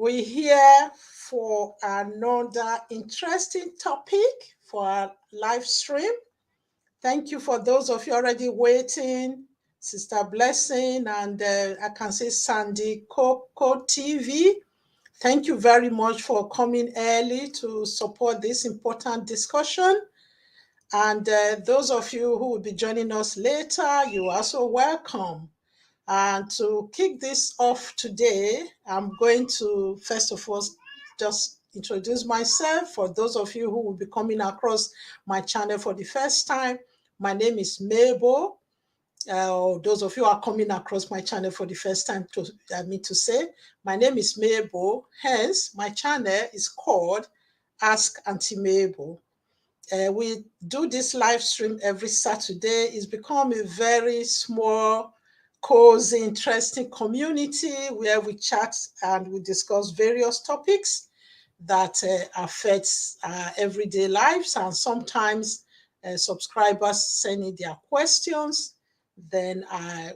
We're here for another interesting topic for our live stream. Thank you for those of you already waiting. Sister Blessing and I can say Sandy Coco TV. Thank you very much for coming early to support this important discussion. And those of you who will be joining us later, you're also welcome. And to kick this off today, I'm going to first of all just introduce myself for those of you who will be coming across my channel for the first time. My name is Mabel. Those of you who are coming across my channel for the first time, to say, my name is Mabel. Hence, my channel is called Ask Auntie Mabel. We do this live stream every Saturday. It's become a very small, cozy, interesting community where we chat and we discuss various topics that affects our everyday lives. And sometimes subscribers send in their questions. Then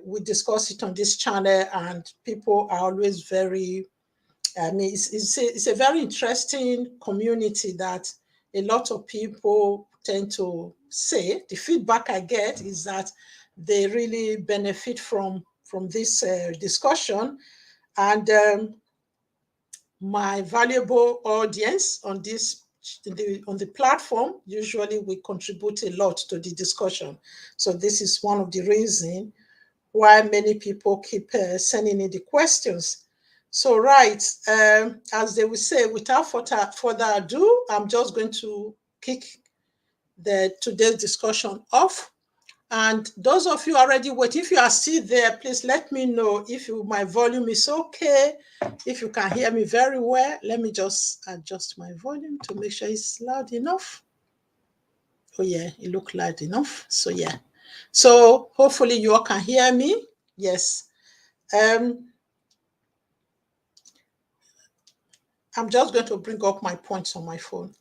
we discuss it on this channel, and people are always very, it's a very interesting community that a lot of people tend to say. The feedback I get is that they really benefit from this discussion. And my valuable audience on the platform, usually we contribute a lot to the discussion. So this is one of the reasons why many people keep sending in the questions. So right, as they will say, without further ado, I'm just going to kick today's discussion off. And those of you already waiting, if you are still there, please let me know if my volume is okay, if you can hear me very well. Let me just adjust my volume to make sure it's loud enough. Oh yeah, it looks loud enough. So yeah. So hopefully you all can hear me. Yes. I'm just going to bring up my points on my phone.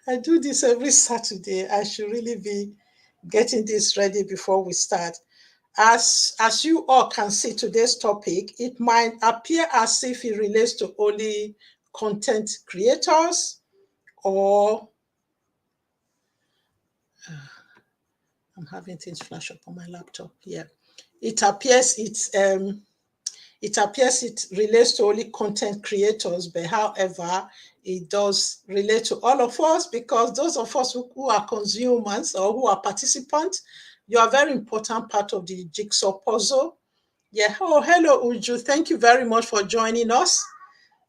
I do this every Saturday. I should really be getting this ready before we start. As you all can see, today's topic, it might appear as if it relates to only content creators or I'm having things flash up on my laptop here. It appears it relates to only content creators, but however, it does relate to all of us, because those of us who are consumers or who are participants, you are a very important part of the jigsaw puzzle. Yeah. Oh, hello, Uju. Thank you very much for joining us.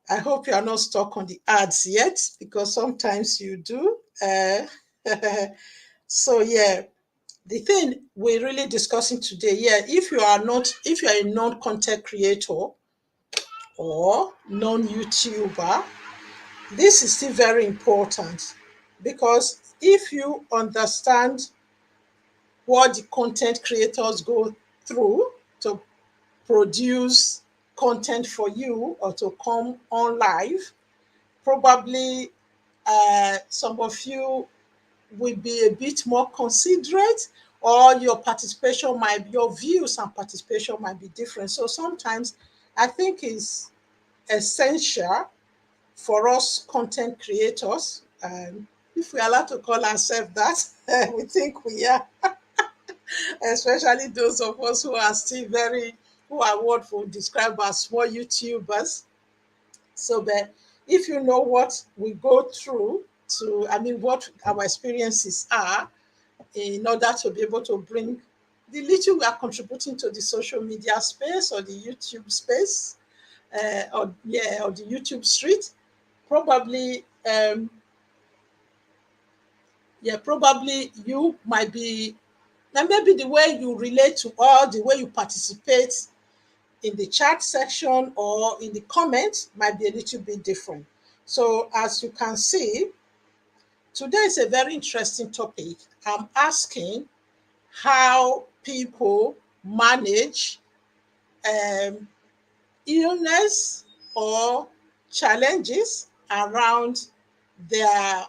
I hope you are not stuck on the ads yet, because sometimes you do. So yeah, the thing we're really discussing today, if you are a non-content creator or non-YouTuber, this is still very important, because if you understand what the content creators go through to produce content for you or to come on live, probably some of you will be a bit more considerate, or your views and participation might be different. So sometimes I think it's essential for us content creators, if we're allowed to call ourselves that, we think we are, especially those of us who are still who are what we describe as small YouTubers. So that if you know what we go through what our experiences are, in order to be able to bring the little we are contributing to the social media space or the YouTube space, or the YouTube street, probably probably you might be, and maybe the way you relate to all, the way you participate in the chat section or in the comments might be a little bit different. So as you can see, today is a very interesting topic. I'm asking how people manage illness or challenges around their,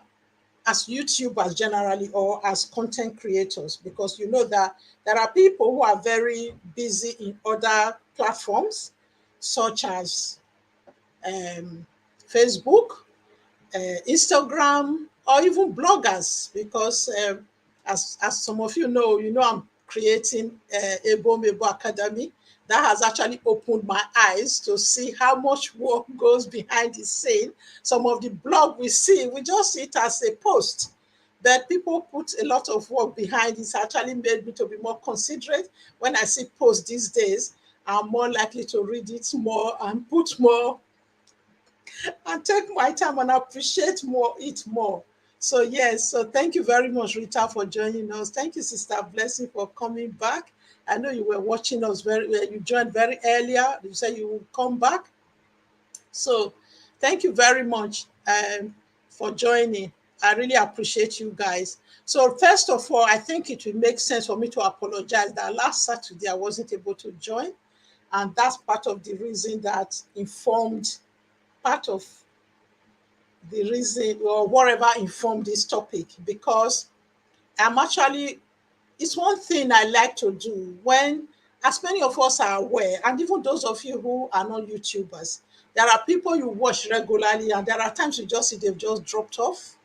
as YouTubers generally, or as content creators, because you know that there are people who are very busy in other platforms, such as Facebook, Instagram, or even bloggers, because as some of you know I'm creating Ebo Mabel Academy. That has actually opened my eyes to see how much work goes behind the scene. Some of the blog we see, we just see it as a post, but people put a lot of work behind. It's actually made me to be more considerate. When I see posts these days, I'm more likely to read it more and put more and take my time and appreciate it more. So yes, so thank you very much, Rita, for joining us. Thank you, Sister Blessing, for coming back. I know you were watching us very well. You joined very earlier. You said you would come back. So thank you very much for joining. I really appreciate you guys. So first of all, I think it will make sense for me to apologize that last Saturday I wasn't able to join. And that's part of the reason that informed part of the reason or whatever informed this topic, because I'm actually, it's one thing I like to do when, as many of us are aware, and even those of you who are not YouTubers, there are people you watch regularly, and there are times you just see they've just dropped off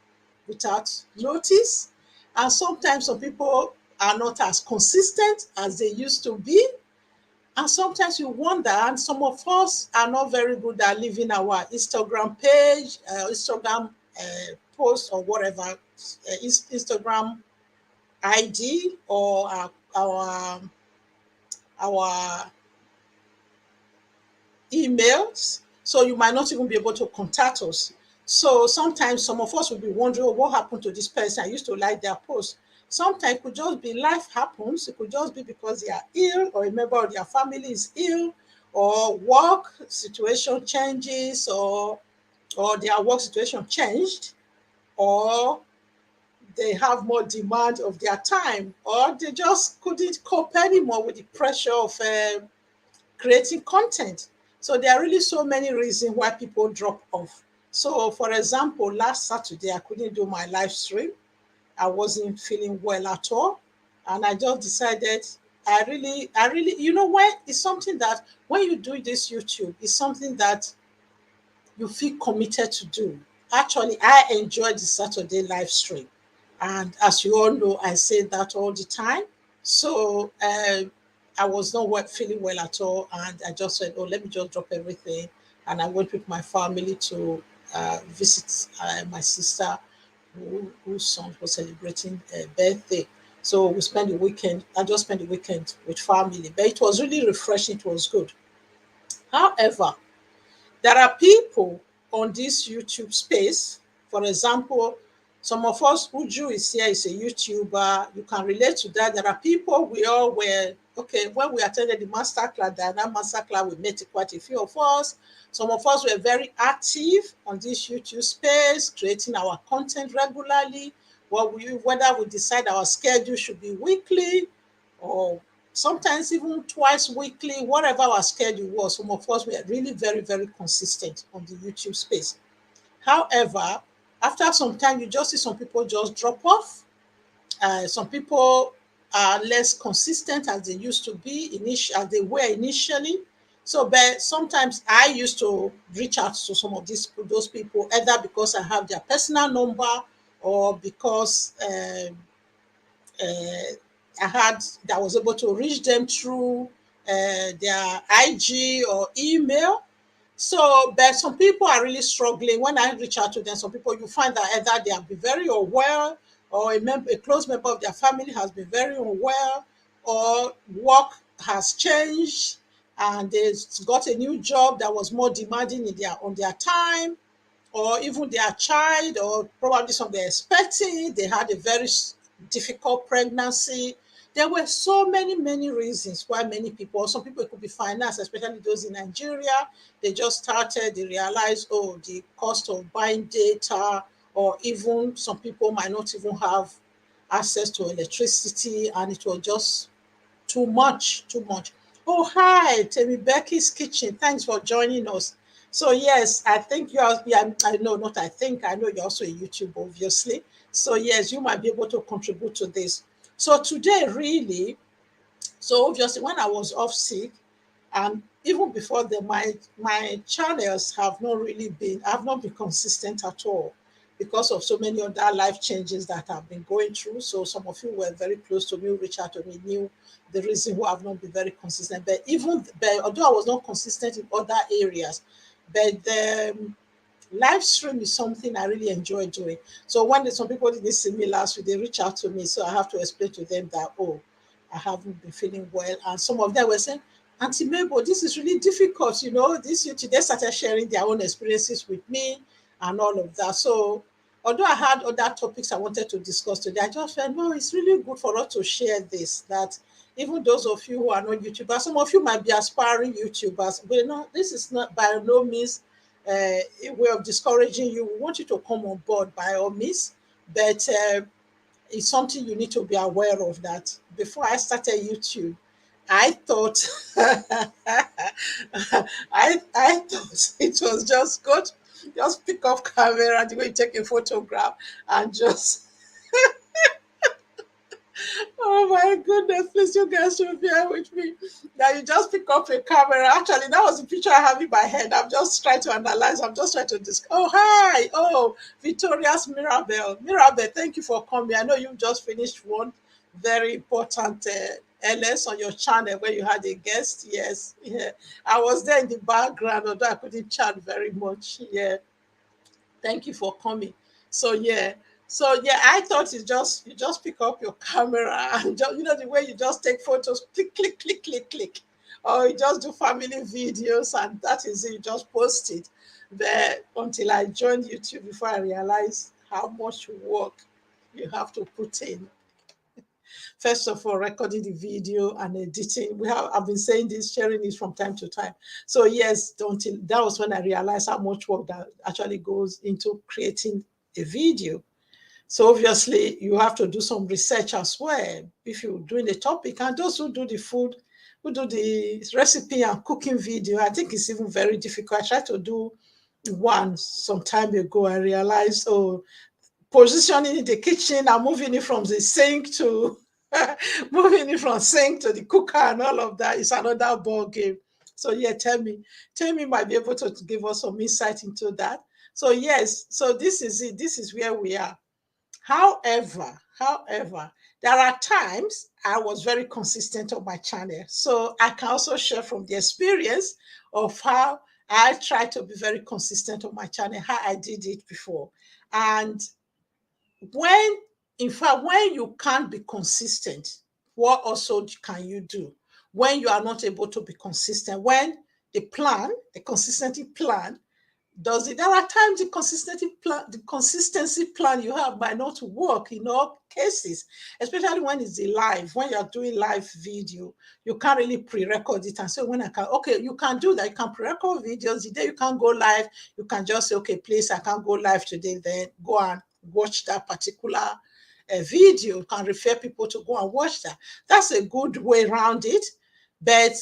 without notice. And sometimes some people are not as consistent as they used to be. And sometimes you wonder, and some of us are not very good at leaving our Instagram page, Instagram post, or whatever, Instagram ID, or our emails. So you might not even be able to contact us. So sometimes some of us will be wondering, oh, what happened to this person? I used to like their post. Sometimes it could just be life happens. It could just be because they are ill, or a member of their family is ill, or work situation changes, or their work situation changed, or they have more demand of their time, or they just couldn't cope anymore with the pressure of creating content. So there are really so many reasons why people drop off. So for example, last Saturday, I couldn't do my live stream. I wasn't feeling well at all. And I just decided, I really, when it's something that when you do this YouTube, it's something that you feel committed to do. Actually, I enjoyed the Saturday live stream. And as you all know, I say that all the time. So I was not feeling well at all. And I just said, oh, let me just drop everything. And I went with my family to visit my sister, whose son was celebrating a birthday. So we spent the weekend. I just spent the weekend with family. But it was really refreshing. It was good. However, there are people on this YouTube space. For example, some of us, Uju is here, is a YouTuber. You can relate to that. There are people we all were, okay, when we attended the masterclass, that masterclass, we met quite a few of us. Some of us were very active on this YouTube space, creating our content regularly. Whether we decide our schedule should be weekly or sometimes even twice weekly, whatever our schedule was. Some of us were really very, very consistent on the YouTube space. However, after some time, you just see some people just drop off. Some people are less consistent as they used to be, as they were initially. So, but sometimes I used to reach out to some of those people, either because I have their personal number, or because I was able to reach them through their IG or email. So, but some people are really struggling. When I reach out to them, some people, you find that either they have been very unwell, or a close member of their family has been very unwell, or work has changed and they got a new job that was more demanding on their time, or even their child, or probably some they're expecting, they had a very difficult pregnancy. There were so many, many reasons why many people, some people, it could be finance, especially those in Nigeria. They just started, they realized, oh, the cost of buying data, or even some people might not even have access to electricity, and it was just too much, too much. Oh, hi, Temi Becky's Kitchen. Thanks for joining us. So yes, I think you are, yeah, I know, not I think, I know you're also a YouTuber, obviously. So yes, you might be able to contribute to this. So today, really, so obviously when I was off sick, And even before then, my channels have not been consistent at all because of so many other life changes that I've been going through. So some of you were very close to me, reached out to me, knew the reason why I've not been very consistent. But although I was not consistent in other areas, but the live stream is something I really enjoy doing. So when some people didn't see me last week, they reach out to me. So I have to explain to them that, oh, I haven't been feeling well. And some of them were saying, Auntie Mabel, this is really difficult. This YouTube, they started sharing their own experiences with me and all of that. So although I had other topics I wanted to discuss today, I just felt, no, it's really good for us to share this, that even those of you who are not YouTubers, some of you might be aspiring YouTubers, but this is not by no means a way of discouraging you. We want you to come on board by all means, but it's something you need to be aware of, that before I started YouTube, I thought I thought it was just good. Just pick up camera, the way you take a photograph, and just oh my goodness, please, you guys should bear with me. That you just pick up a camera. Actually, that was the picture I have in my head. I'm just trying to analyze. I'm just trying to oh, hi. Oh, Victoria's Mirabel. Mirabel, thank you for coming. I know you just finished one very important LS on your channel where you had a guest. Yes. Yeah. I was there in the background, although I couldn't chat very much. Yeah. Thank you for coming. So yeah. So yeah, I thought you just pick up your camera and just, the way you just take photos, click, click, click, click, click. Or you just do family videos and that is it, you just post it. But until I joined YouTube before I realized how much work you have to put in. First of all, recording the video and editing. I've been saying this, sharing this from time to time. So yes, until that was when I realized how much work that actually goes into creating a video. So obviously you have to do some research as well if you're doing a topic. And those who do the food, who do the recipe and cooking video, I think it's even very difficult. I tried to do one some time ago. I realized, oh, positioning in the kitchen and moving it from the sink to moving it from sink to the cooker and all of that is another ball game. So yeah, tell me might be able to give us some insight into that. So yes, so this is it. This is where we are. However, there are times I was very consistent on my channel. So I can also share from the experience of how I try to be very consistent on my channel, how I did it before. And when in fact when you can't be consistent, what also can you do when you are not able to be consistent, when the consistency plan does it? There are times the consistency plan you have might not work in all cases, especially when it's a live. When you're doing live video, you can't really pre-record it and say, when I can, okay, you can do that. You can pre-record videos. The day you can't go live, you can just say, okay, please, I can't go live today. Then go and watch that particular video. You can refer people to go and watch that. That's a good way around it. But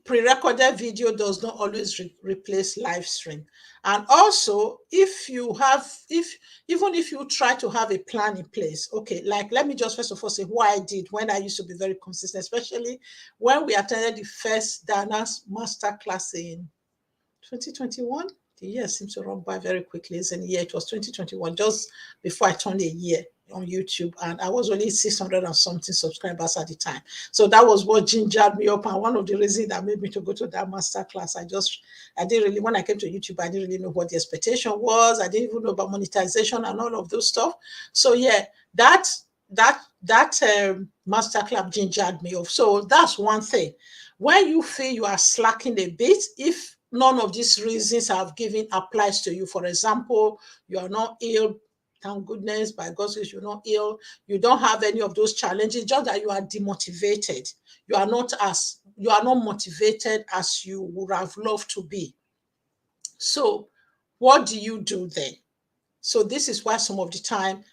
pre-recorded video does not always replace live stream. And also, if even if you try to have a plan in place, okay, like let me just first of all say what I did when I used to be very consistent, especially when we attended the first Dana's master class in 2021. The year seems to run by very quickly, isn't it? Yeah, it was 2021, just before I turned a year on YouTube, and I was only 600 and something subscribers at the time. So that was what gingered me up, and one of the reasons that made me to go to that master class. I didn't really, when I came to YouTube, I didn't really know what the expectation was. I didn't even know about monetization and all of those stuff. So yeah, that master class gingered me up. So that's one thing. When you feel you are slacking a bit, if none of these reasons I've given applies to you, for example, you are not ill, thank goodness, by God's grace, you're not ill, you don't have any of those challenges, just that you are demotivated. You are not motivated as you would have loved to be. So what do you do then? So this is why some of the time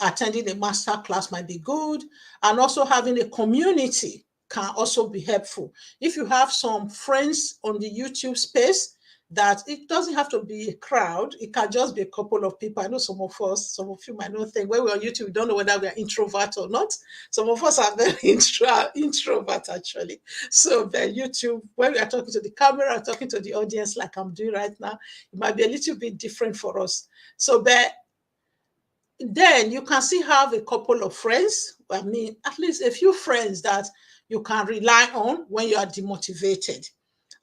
attending a master class might be good, and also having a community can also be helpful. If you have some friends on the YouTube space that it doesn't have to be a crowd. It can just be a couple of people. I know some of you might not think when we're on YouTube, we don't know whether we're introvert or not. Some of us are very introvert actually. So the YouTube, when we are talking to the camera, talking to the audience like I'm doing right now, it might be a little bit different for us. So then you can still have a couple of friends. I mean, at least a few friends that you can rely on when you are demotivated.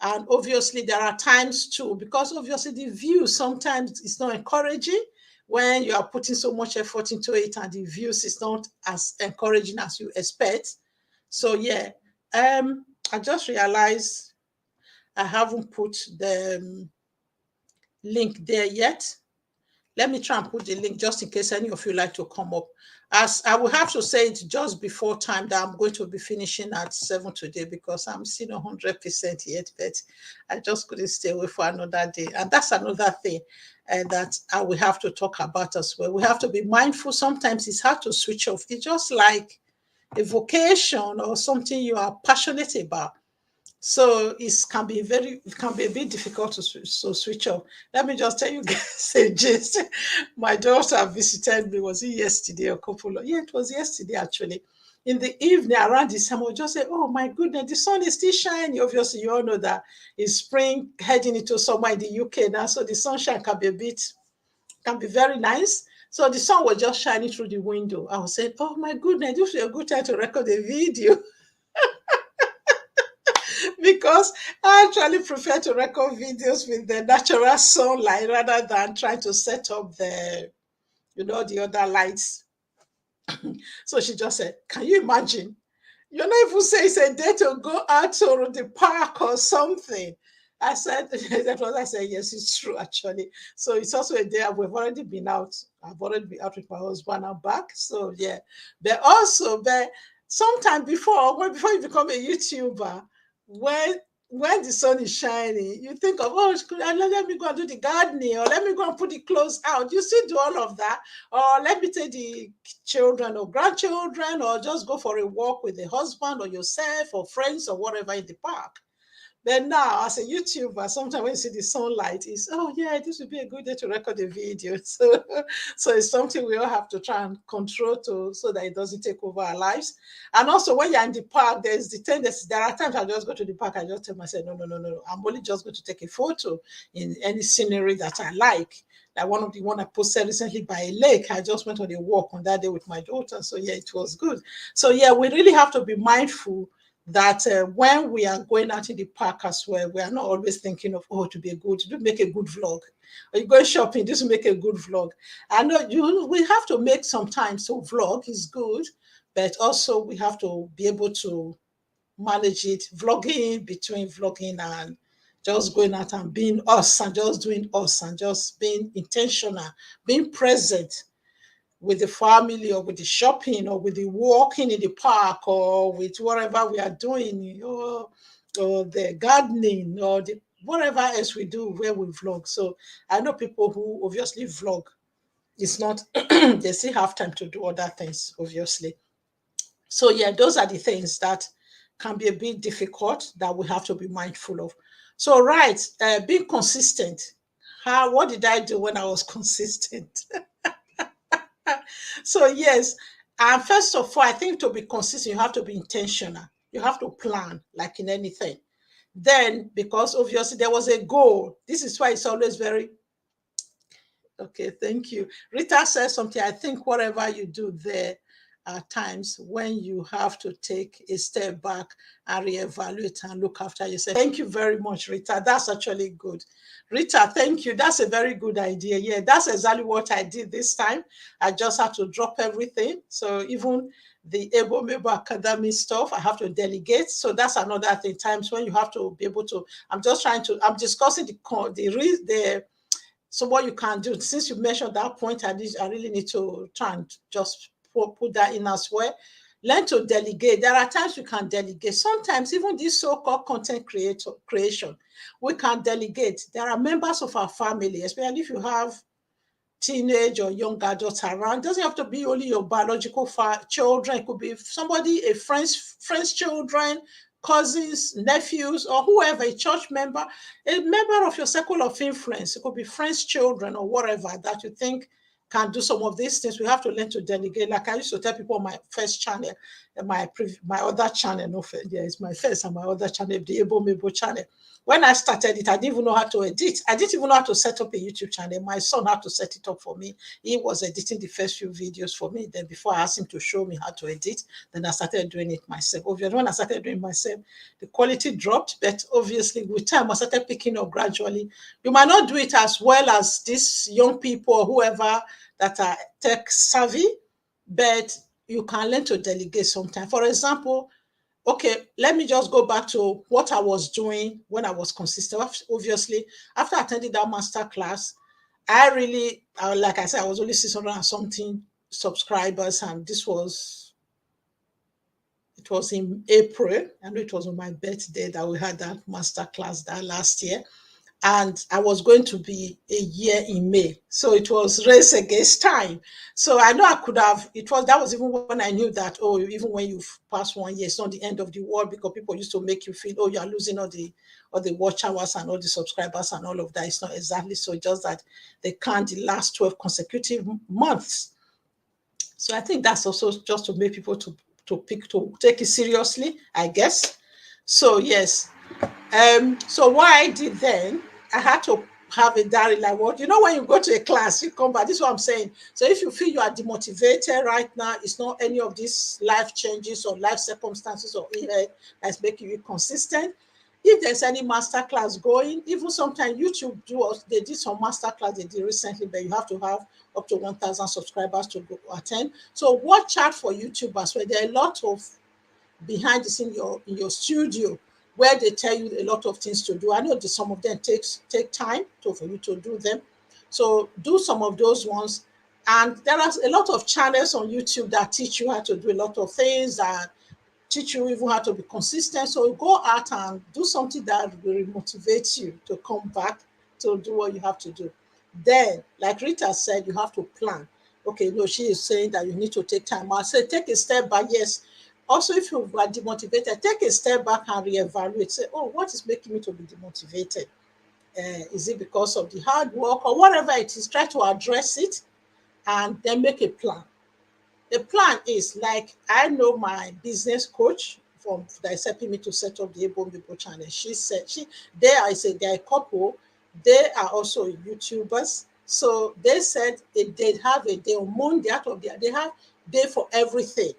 And obviously, there are times too, because obviously the views sometimes it's not encouraging when you are putting so much effort into it and the views is not as encouraging as you expect. So yeah, I just realized I haven't put the link there yet. Let me try and put the link just in case any of you like to come up. As I will have to say it just before time that I'm going to be finishing at 7 today because I'm still 100% yet, but I just couldn't stay away for another day. And that's another thing that I will have to talk about as well. We have to be mindful. Sometimes it's hard to switch off. It's just like a vocation or something you are passionate about. So it can be a bit difficult to switch off. Let me just tell you guys a gist. My daughter visited me, was it yesterday or it was yesterday actually. In the evening around this time, I would just say, oh my goodness, the sun is still shining. Obviously, you all know that it's spring heading into summer in the UK now. So the sunshine can be very nice. So the sun was just shining through the window. I was saying, oh my goodness, this is a good time to record a video. Because I actually prefer to record videos with the natural sunlight rather than trying to set up the other lights. So she just said, can you imagine? You're not even saying it's a day to go out to the park or something. I said, that was I said, yes, it's true, actually. So it's also a day we've already been out. I've already been out with my husband. I'm back. So yeah. But sometime before you become a YouTuber, when the sun is shining, you think of, oh, let me go and do the gardening, or let me go and put the clothes out. You still do all of that, or let me take the children or grandchildren, or just go for a walk with the husband or yourself or friends or whatever in the park. Then now, as a YouTuber, sometimes when you see the sunlight, it's, oh yeah, this would be a good day to record a video. So it's something we all have to try and control so that it doesn't take over our lives. And also when you're in the park, there's the tendency, there are times I just go to the park, I just tell myself, no, I'm only just going to take a photo in any scenery that I like. Like one I posted recently by a lake. I just went on a walk on that day with my daughter. So yeah, it was good. So yeah, we really have to be mindful that when we are going out in the park as well, we are not always thinking of, to make a good vlog. Or you go shopping, this will make a good vlog. I know we have to make some time, so vlog is good, but also we have to be able to manage it, vlogging between vlogging and just going out and being us and just doing us and just being intentional, being present with the family or with the shopping or with the walking in the park or with whatever we are doing or the gardening or whatever else we do where we vlog. So I know people who obviously vlog. It's not, they still have time to do other things, obviously. So yeah, those are the things that can be a bit difficult that we have to be mindful of. So right, being consistent. What did I do when I was consistent? So yes, and first of all, I think to be consistent, you have to be intentional. You have to plan, like in anything. Then, because obviously there was a goal, this is why it's always very okay. Thank you. Rita says something. I think whatever you do there are times when you have to take a step back and reevaluate and look after yourself. Thank you very much, Rita. That's actually good. Rita, thank you. That's a very good idea. Yeah, that's exactly what I did this time. I just have to drop everything. So even the Mabel Academy stuff, I have to delegate. So that's another thing. Times when you have to be able to, I'm discussing so what you can do. Since you mentioned that point, I really need to try and just put that in as well. Learn to delegate. There are times you can delegate. Sometimes even this so-called content creation, we can delegate. There are members of our family, especially if you have teenage or young adults around. It doesn't have to be only your biological children. It could be somebody, a friend's children, cousins, nephews, or whoever, a church member, a member of your circle of influence. It could be friends, children, or whatever that you think can do some of these things. We have to learn to delegate. Like I used to tell people on my first channel, my other channel, no, yeah, it's my first and my other channel, the Mabel channel. When I started it, I didn't even know how to edit. I didn't even know how to set up a YouTube channel. My son had to set it up for me. He was editing the first few videos for me. Then before I asked him to show me how to edit, then I started doing it myself. Obviously, when I started doing it myself, the quality dropped, but obviously with time, I started picking up gradually. You might not do it as well as these young people or whoever that are tech savvy, but you can learn to delegate sometimes. For example, okay, let me just go back to what I was doing when I was consistent. Obviously, after attending that master class, I really, like I said, I was only 600 and something subscribers, and it was in April. I know it was on my birthday that we had that master class that last year. And I was going to be a year in May. So it was race against time. So I know I could have, that was even when I knew that, oh, even when you've passed 1 year, it's not the end of the world, because people used to make you feel, oh, you're losing all the watch hours and all the subscribers and all of that. It's not exactly so, just that they count the last 12 consecutive months. So I think that's also just to make people to take it seriously, I guess. So yes, so what I did then, I had to have a diary like what, when you go to a class, you come back. This is what I'm saying. So if you feel you are demotivated right now, it's not any of these life changes or life circumstances or event that's making you consistent. If there's any master class going, even sometimes YouTube they did some master class they did recently, but you have to have up to 1,000 subscribers to go attend. So watch out for YouTubers where there are a lot of behind the scene in your studio where they tell you a lot of things to do. I know that some of them take time for you to do them. So do some of those ones. And there are a lot of channels on YouTube that teach you how to do a lot of things, that teach you even how to be consistent. So go out and do something that will motivate you to come back to do what you have to do. Then, like Rita said, you have to plan. Okay, no, she is saying that you need to take time. I say take a step back. Yes. Also, if you are demotivated, take a step back and reevaluate. Say, oh, what is making me to be demotivated? Is it because of the hard work or whatever it is? Try to address it and then make a plan. The plan is, like, I know my business coach that is helping me to set up the Ebo channel. She said they're a couple. They are also YouTubers. So they said they have a day on Monday out of they have day for everything.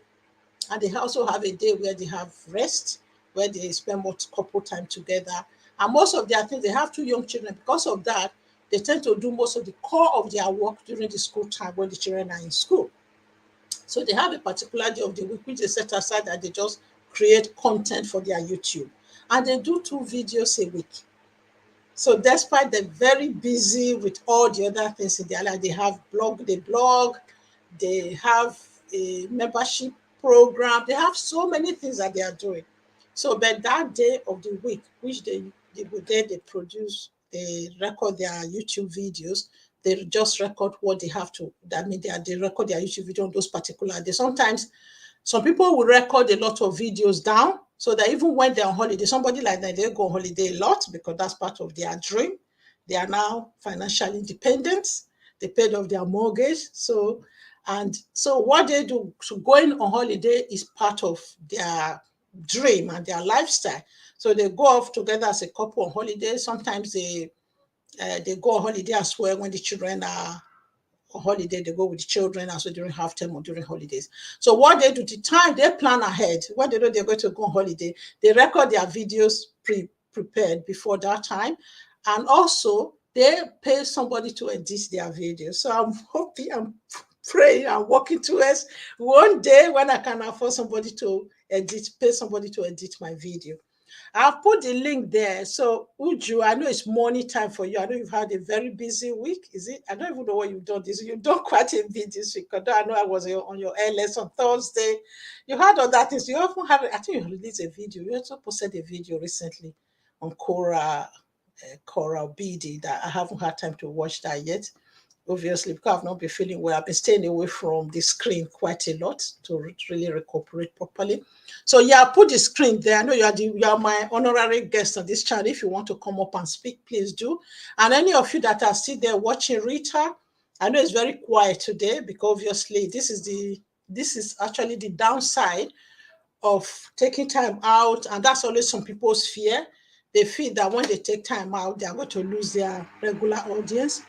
And they also have a day where they have rest, where they spend more couple time together. And most of their things, they have 2 young children. Because of that, they tend to do most of the core of their work during the school time when the children are in school. So they have a particular day of the week which they set aside that they just create content for their YouTube. And they do 2 videos a week. So despite they're very busy with all the other things in their life, they blog, they have a membership program, they have so many things that they are doing. So but that day of the week, which they produce, they record their YouTube videos, they just record what they have to. That means they record their YouTube video on those particular days. Sometimes some people will record a lot of videos down so that even when they're on holiday, somebody like that, they go on holiday a lot because that's part of their dream. They are now financially independent. They paid off their mortgage. So what they do, so going on holiday is part of their dream and their lifestyle. So they go off together as a couple on holiday. Sometimes they go on holiday as well when the children are on holiday. They go with the children also during half term or during holidays. So what they do, the time they plan ahead, when they know they're going to go on holiday, they record their videos prepared before that time. And also they pay somebody to edit their videos. So I'm praying and working towards one day when I can afford somebody to pay somebody to edit my video. I'll put the link there. So, Uju, I know it's morning time for you. I know you've had a very busy week. Is it? I don't even know what you've done this. You've done quite a bit this week. I know I was on your LS on Thursday. You had other things. You often have, I think you released a video. You also posted a video recently on Cora BD that I haven't had time to watch that yet. obviously, because I've not been feeling well. I've been staying away from the screen quite a lot to really recuperate properly. So yeah, I'll put the screen there. I know you are my honorary guest on this channel. If you want to come up and speak, please do. And any of you that are still there watching Rita, I know it's very quiet today because obviously this is actually the downside of taking time out, and that's always some people's fear. They feel that when they take time out, they are going to lose their regular audience.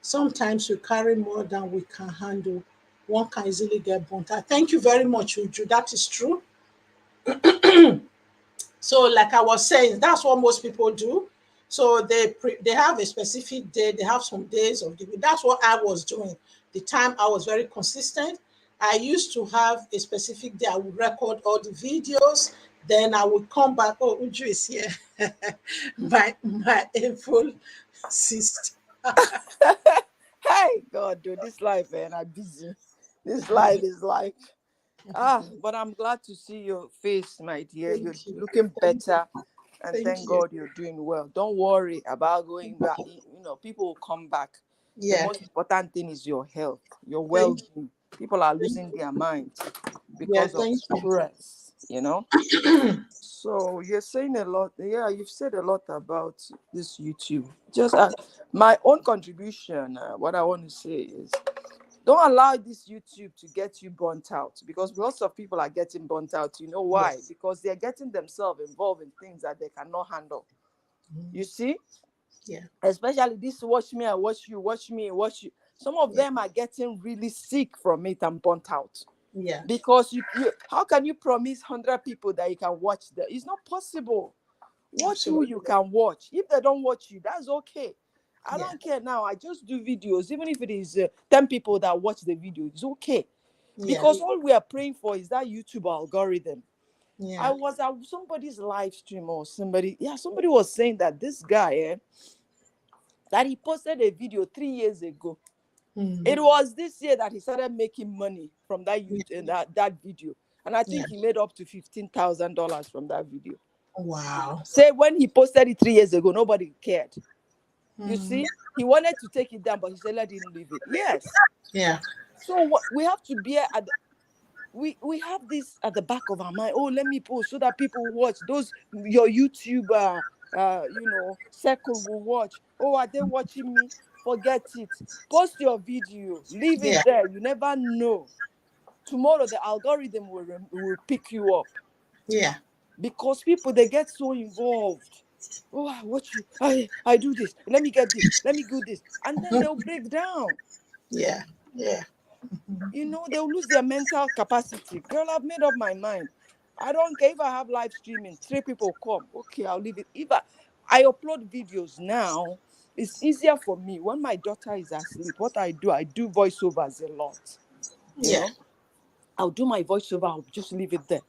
Sometimes we carry more than we can handle. One can easily get burnt out. Thank you very much, Uju. That is true. So, like I was saying, that's what most people do. So they have a specific day. They have some days of the week. That's what I was doing. The time I was very consistent. I used to have a specific day. I would record all the videos. Then I would come back. Oh, Uju is here. my full sister. Hey, God, dude, this life, man, I'm busy. This life is like, but I'm glad to see your face, my dear. You're Thank you. looking better. And Thank thank you. God you're doing well. Don't worry about going back. People will come back. The Yeah. most important thing is your health, your Thank well-being. People are losing their minds Yeah, because of thank you. stress. So you're saying a lot. Yeah, you've said a lot about this YouTube. Just my own contribution, what I want to say is, don't allow this YouTube to get you burnt out, because lots of people are getting burnt out. You know why? Yes. Because they're getting themselves involved in things that they cannot handle. You see? Yeah. Especially this watch me, I watch you, watch me, watch you. Some of Yeah. them are getting really sick from it and burnt out. Yeah. Because how can you promise 100 people that you can watch them? It's not possible. Watch who Absolutely. you can watch. If they don't watch you, that's okay. I Yeah. don't care now. I just do videos. Even if it is 10 people that watch the video, it's okay. Yeah. Because all we are praying for is that YouTube algorithm. I Yeah. was at somebody's live stream, or somebody was saying that this guy, that he posted a video 3 years ago. It was this year that he started making money from that YouTube, that video. And I Yeah. think he made up to $15,000 from that video. Wow. Say when he posted it 3 years ago, nobody cared. You see, he wanted to take it down, but he said, let him leave it. Yes. Yeah. So what we have to be we have this at the back of our mind. Oh, let me post so that people watch. Those your YouTuber, circle will watch. Oh, are they watching me? Forget it. Post your video. Leave Yeah. it there. You never know. Tomorrow the algorithm will pick you up, Yeah. because people, they get so involved. Oh, I watch you. I do this. Let me get this. Let me do this, and then they'll break down. Yeah. Yeah. They'll lose their mental capacity. Girl, I've made up my mind. I don't care if I have live streaming, 3 people come. Okay, I'll leave it. If I upload videos now, it's easier for me. When my daughter is asleep, what I do voiceovers a lot. Yeah. I'll do my voiceover, I'll just leave it there.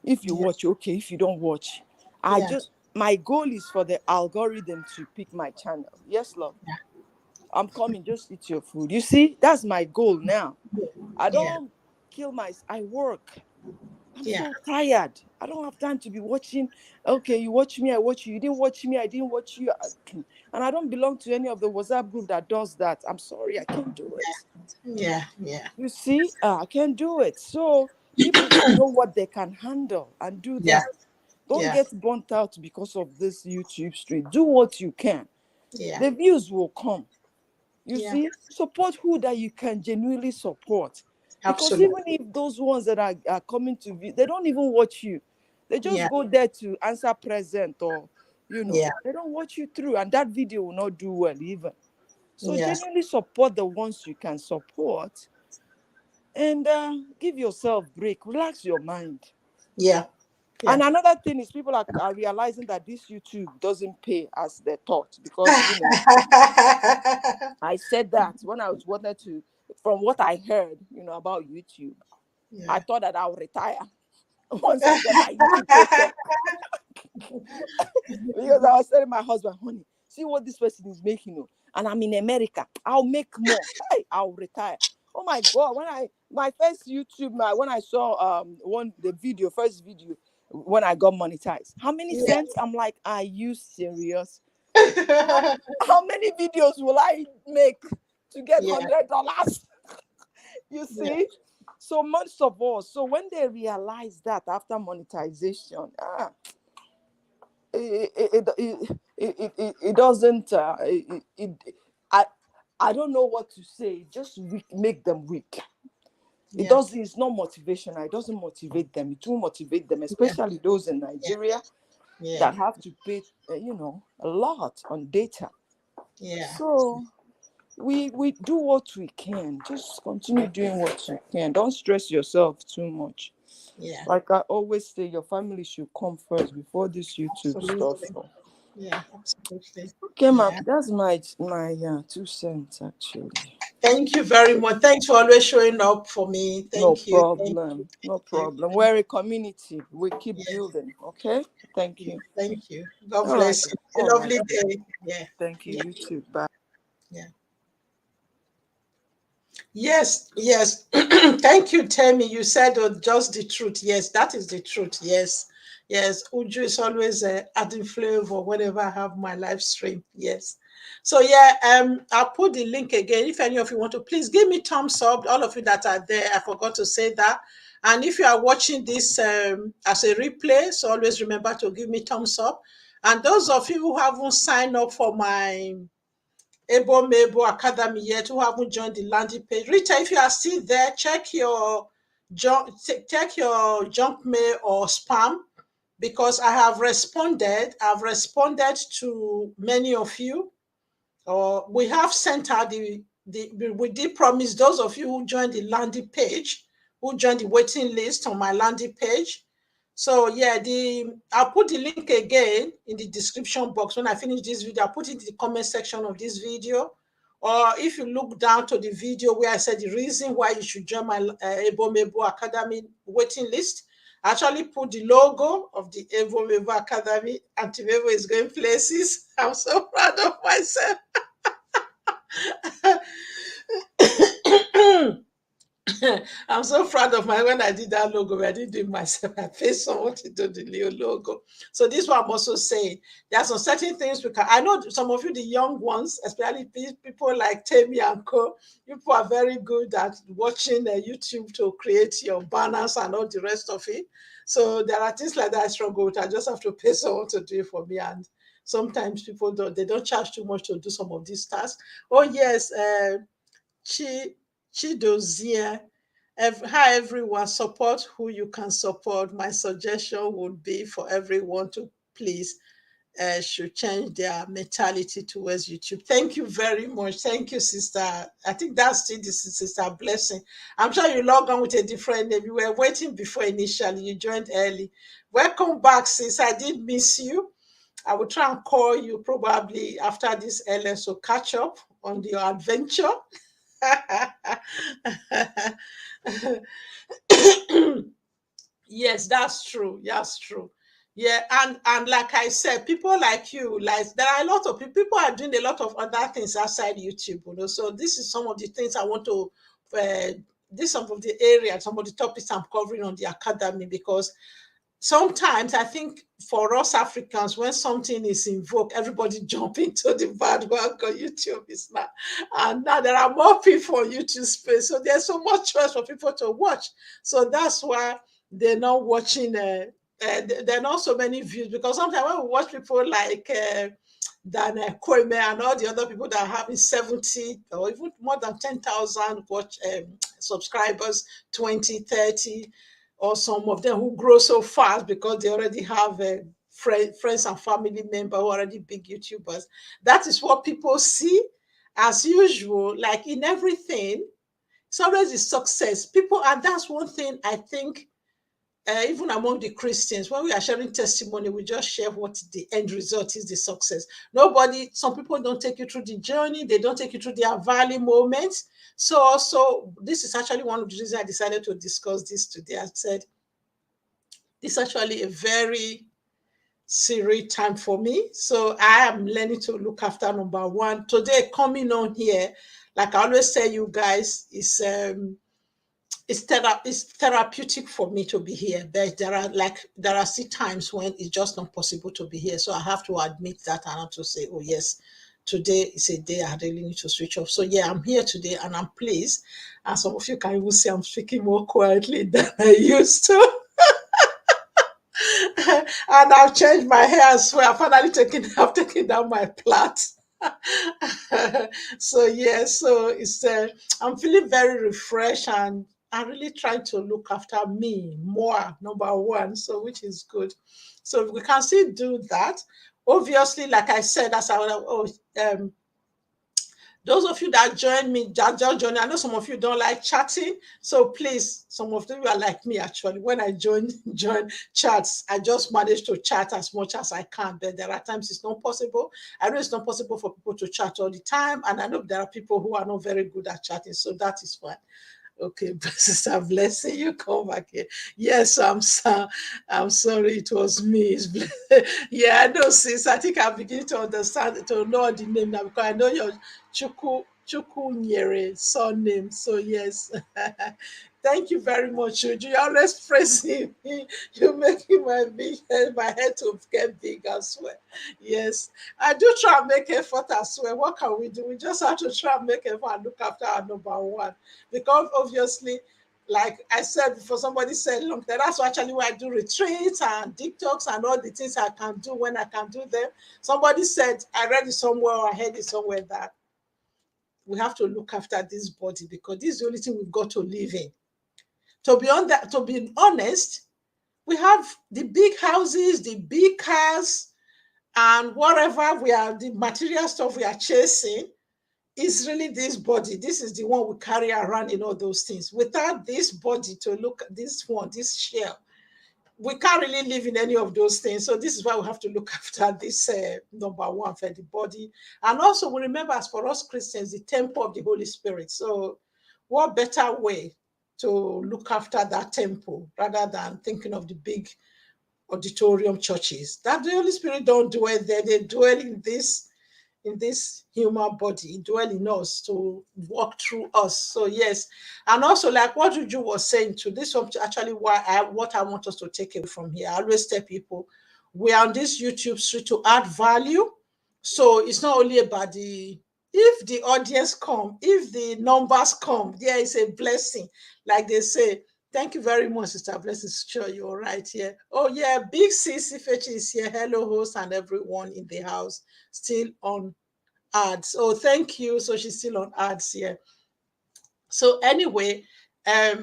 If you Yeah. watch, okay. If you don't watch, Yeah. my goal is for the algorithm to pick my channel. Yes, love. I'm coming, just eat your food. You see, that's my goal now. I Yeah. don't I work. I'm Yeah. so tired. I don't have time to be watching. Okay, you watch me, I watch you. You didn't watch me, I didn't watch you. And I don't belong to any of the WhatsApp group that does that. I'm sorry, I can't do it. Yeah. Yeah. You see, I can't do it. So people should know what they can handle and do Yeah. that. Don't Yeah. get burnt out because of this YouTube stream. Do what you can. Yeah. The views will come. You Yeah. see, support who that you can genuinely support. Because Absolutely. even if those ones that are coming to view, they don't even watch you. They just Yeah. go there to answer present, or, Yeah. they don't watch you through. And that video will not do well even. So Yeah. genuinely support the ones you can support. And give yourself break. Relax your mind. Yeah. And Yeah. another thing is, people are realizing that this YouTube doesn't pay as they thought. Because, I said that when I was wanted to, from what I heard, about YouTube, I Yeah. thought that I would retire once I get my YouTube paycheck. Because I was telling my husband, honey, see what this person is making, and I'm in America. I'll make more. Hey, I'll retire. Oh my God! My first YouTube, when I saw the first video when I got monetized, how many Yeah. cents? I'm like, are you serious? How many videos will I make to get Yeah. $100. You Yeah. see? So most of us, so when they realize that after monetization, it doesn't, I, I don't know what to say. It just make them weak. It Yeah. doesn't, it's not motivation. It doesn't motivate them. It won't motivate them, Yeah. especially those in Yeah. Nigeria Yeah. that have to pay, a lot on data. Yeah. So we do what we can. Just continue doing what you can. Don't stress yourself too much. Yeah. Like I always say, your family should come first before this YouTube stuff. Absolutely. Yeah. Absolutely. Okay, Yeah. that's my 2 cents actually. Thank you very much. Thanks for always showing up for me. No Thank you. Thank you. problem. No Thank you. problem. We're a community. We keep Yeah. building. Okay. Thank Yeah. you. Thank you. God All right. bless you. All A right. lovely day. Yeah. Thank you. Yeah. You too. Bye. Yeah. Yes, yes. Thank you, Temi. You said just the truth. Yes, that is the truth. Yes, yes. Uju is always adding flavor whenever I have my live stream. Yes. So yeah, I'll put the link again. If any of you want to, please give me thumbs up. All of you that are there, I forgot to say that. And if you are watching this as a replay, so always remember to give me thumbs up. And those of you who haven't signed up for my Mabel Academy yet who haven't joined the landing page. Rita, if you are still there, check your junk mail or spam because I have responded. I've responded to many of you. We have sent out we did promise those of you who joined the landing page, who joined the waiting list on my landing page. So yeah, I'll put the link again in the description box when I finish this video. I'll put it in the comment section of this video. Or if you look down to the video where I said the reason why you should join my Mabel Academy waiting list, I actually put the logo of the Mabel Academy. Auntie Mabel is going places. I'm so proud of myself. I'm so proud of my when I did that logo. I didn't do it myself. I paid someone to do the new logo. So this is what I'm also saying. There are some certain things we can. I know some of you, the young ones, especially people like Temi and Co. People are very good at watching YouTube to create your banners and all the rest of it. So there are things like that I struggle with. I just have to pay someone to do it for me. And sometimes people don't charge too much to do some of these tasks. Oh yes, Chi Chidozie. Hi everyone, support who you can support. My suggestion would be for everyone to please should change their mentality towards YouTube. Thank you very much. Thank you, sister. I think that's still this is sister blessing. I'm sure you log on with a different name. You were waiting before initially. You joined early. Welcome back, sis. I did miss you. I will try and call you probably after this LS to catch up on your adventure. Yes, that's true. That's true. Yeah, and like I said, people like you, like there are a lot of people. People are doing a lot of other things outside YouTube. So this is some of the things I want to. This some of the areas, some of the topics I'm covering on the academy because sometimes I think for us Africans, when something is in vogue, everybody jump into the bandwagon. YouTube is not, and now there are more people on YouTube space, so there's so much choice for people to watch. So that's why they're not watching. There are not so many views because sometimes when we watch people like Dan Kwame and all the other people that are having 70 or even more than 10,000 watch subscribers, 20, 30 or some of them who grow so fast because they already have friends and family members who are already big YouTubers. That is what people see as usual, like in everything. It's always the success. People, and that's one thing I think, even among the Christians, when we are sharing testimony, we just share what the end result is, the success. Nobody, some people don't take you through the journey, they don't take you through their valley moments. So also, this is actually one of the reasons I decided to discuss this today. I said, this is actually a very serious time for me. So I am learning to look after number one. Today, coming on here, like I always tell you guys, it's therapeutic for me to be here. But there are still times when it's just not possible to be here. So I have to admit that and I have to say, oh yes, today is a day I really need to switch off. So yeah, I'm here today and I'm pleased. And some of you can even see I'm speaking more quietly than I used to. And I've changed my hair as well. I've taken down my plait. So yeah, so it's I'm feeling very refreshed and I'm really trying to look after me more, number one. So which is good. So we can still do that. Obviously, like I said, as I those of you that join me, that just join, I know some of you don't like chatting. So please, some of you are like me actually. When I join chats, I just manage to chat as much as I can. But there are times it's not possible. I know it's not possible for people to chat all the time. And I know there are people who are not very good at chatting. So that is fine. Okay, Sister Blessing, you come back here. Yes, I'm sorry, it was me. Yeah, I know, sis. I think I'm beginning to understand, to know the name now because I know your Chuku Nyere surname. So yes, thank you very much. You always praising me. You're making my head to get big as well. Yes, I do try and make effort as well. What can we do? We just have to try and make effort and look after our number one because obviously, like I said before, somebody said, look, that's actually why I do retreats and TikToks and all the things I can do when I can do them. Somebody said, I read it somewhere or I heard it somewhere that we have to look after this body because this is the only thing we've got to live in. To be honest, we have the big houses, the big cars, and whatever the material stuff we are chasing is really this body. This is the one we carry around in all those things. Without this body to look at this shell, we can't really live in any of those things. So this is why we have to look after this number one for the body. And also we remember, as for us Christians, the temple of the Holy Spirit. So what better way to look after that temple rather than thinking of the big auditorium churches? That the Holy Spirit don't dwell there. They dwell in this human body, dwell in us to walk through us. So yes, and also like what Juju was saying too, this was actually what I want us to take away from here. I always tell people we are on this YouTube street to add value. So it's not only about if the audience come, if the numbers come, there is a blessing. Like they say, thank you very much, Sister Blessing. Sure, you're right here. Oh yeah, big sis Ifechi is here. Hello, host and everyone in the house. Still on ads. Oh, thank you. So she's still on ads here. So anyway,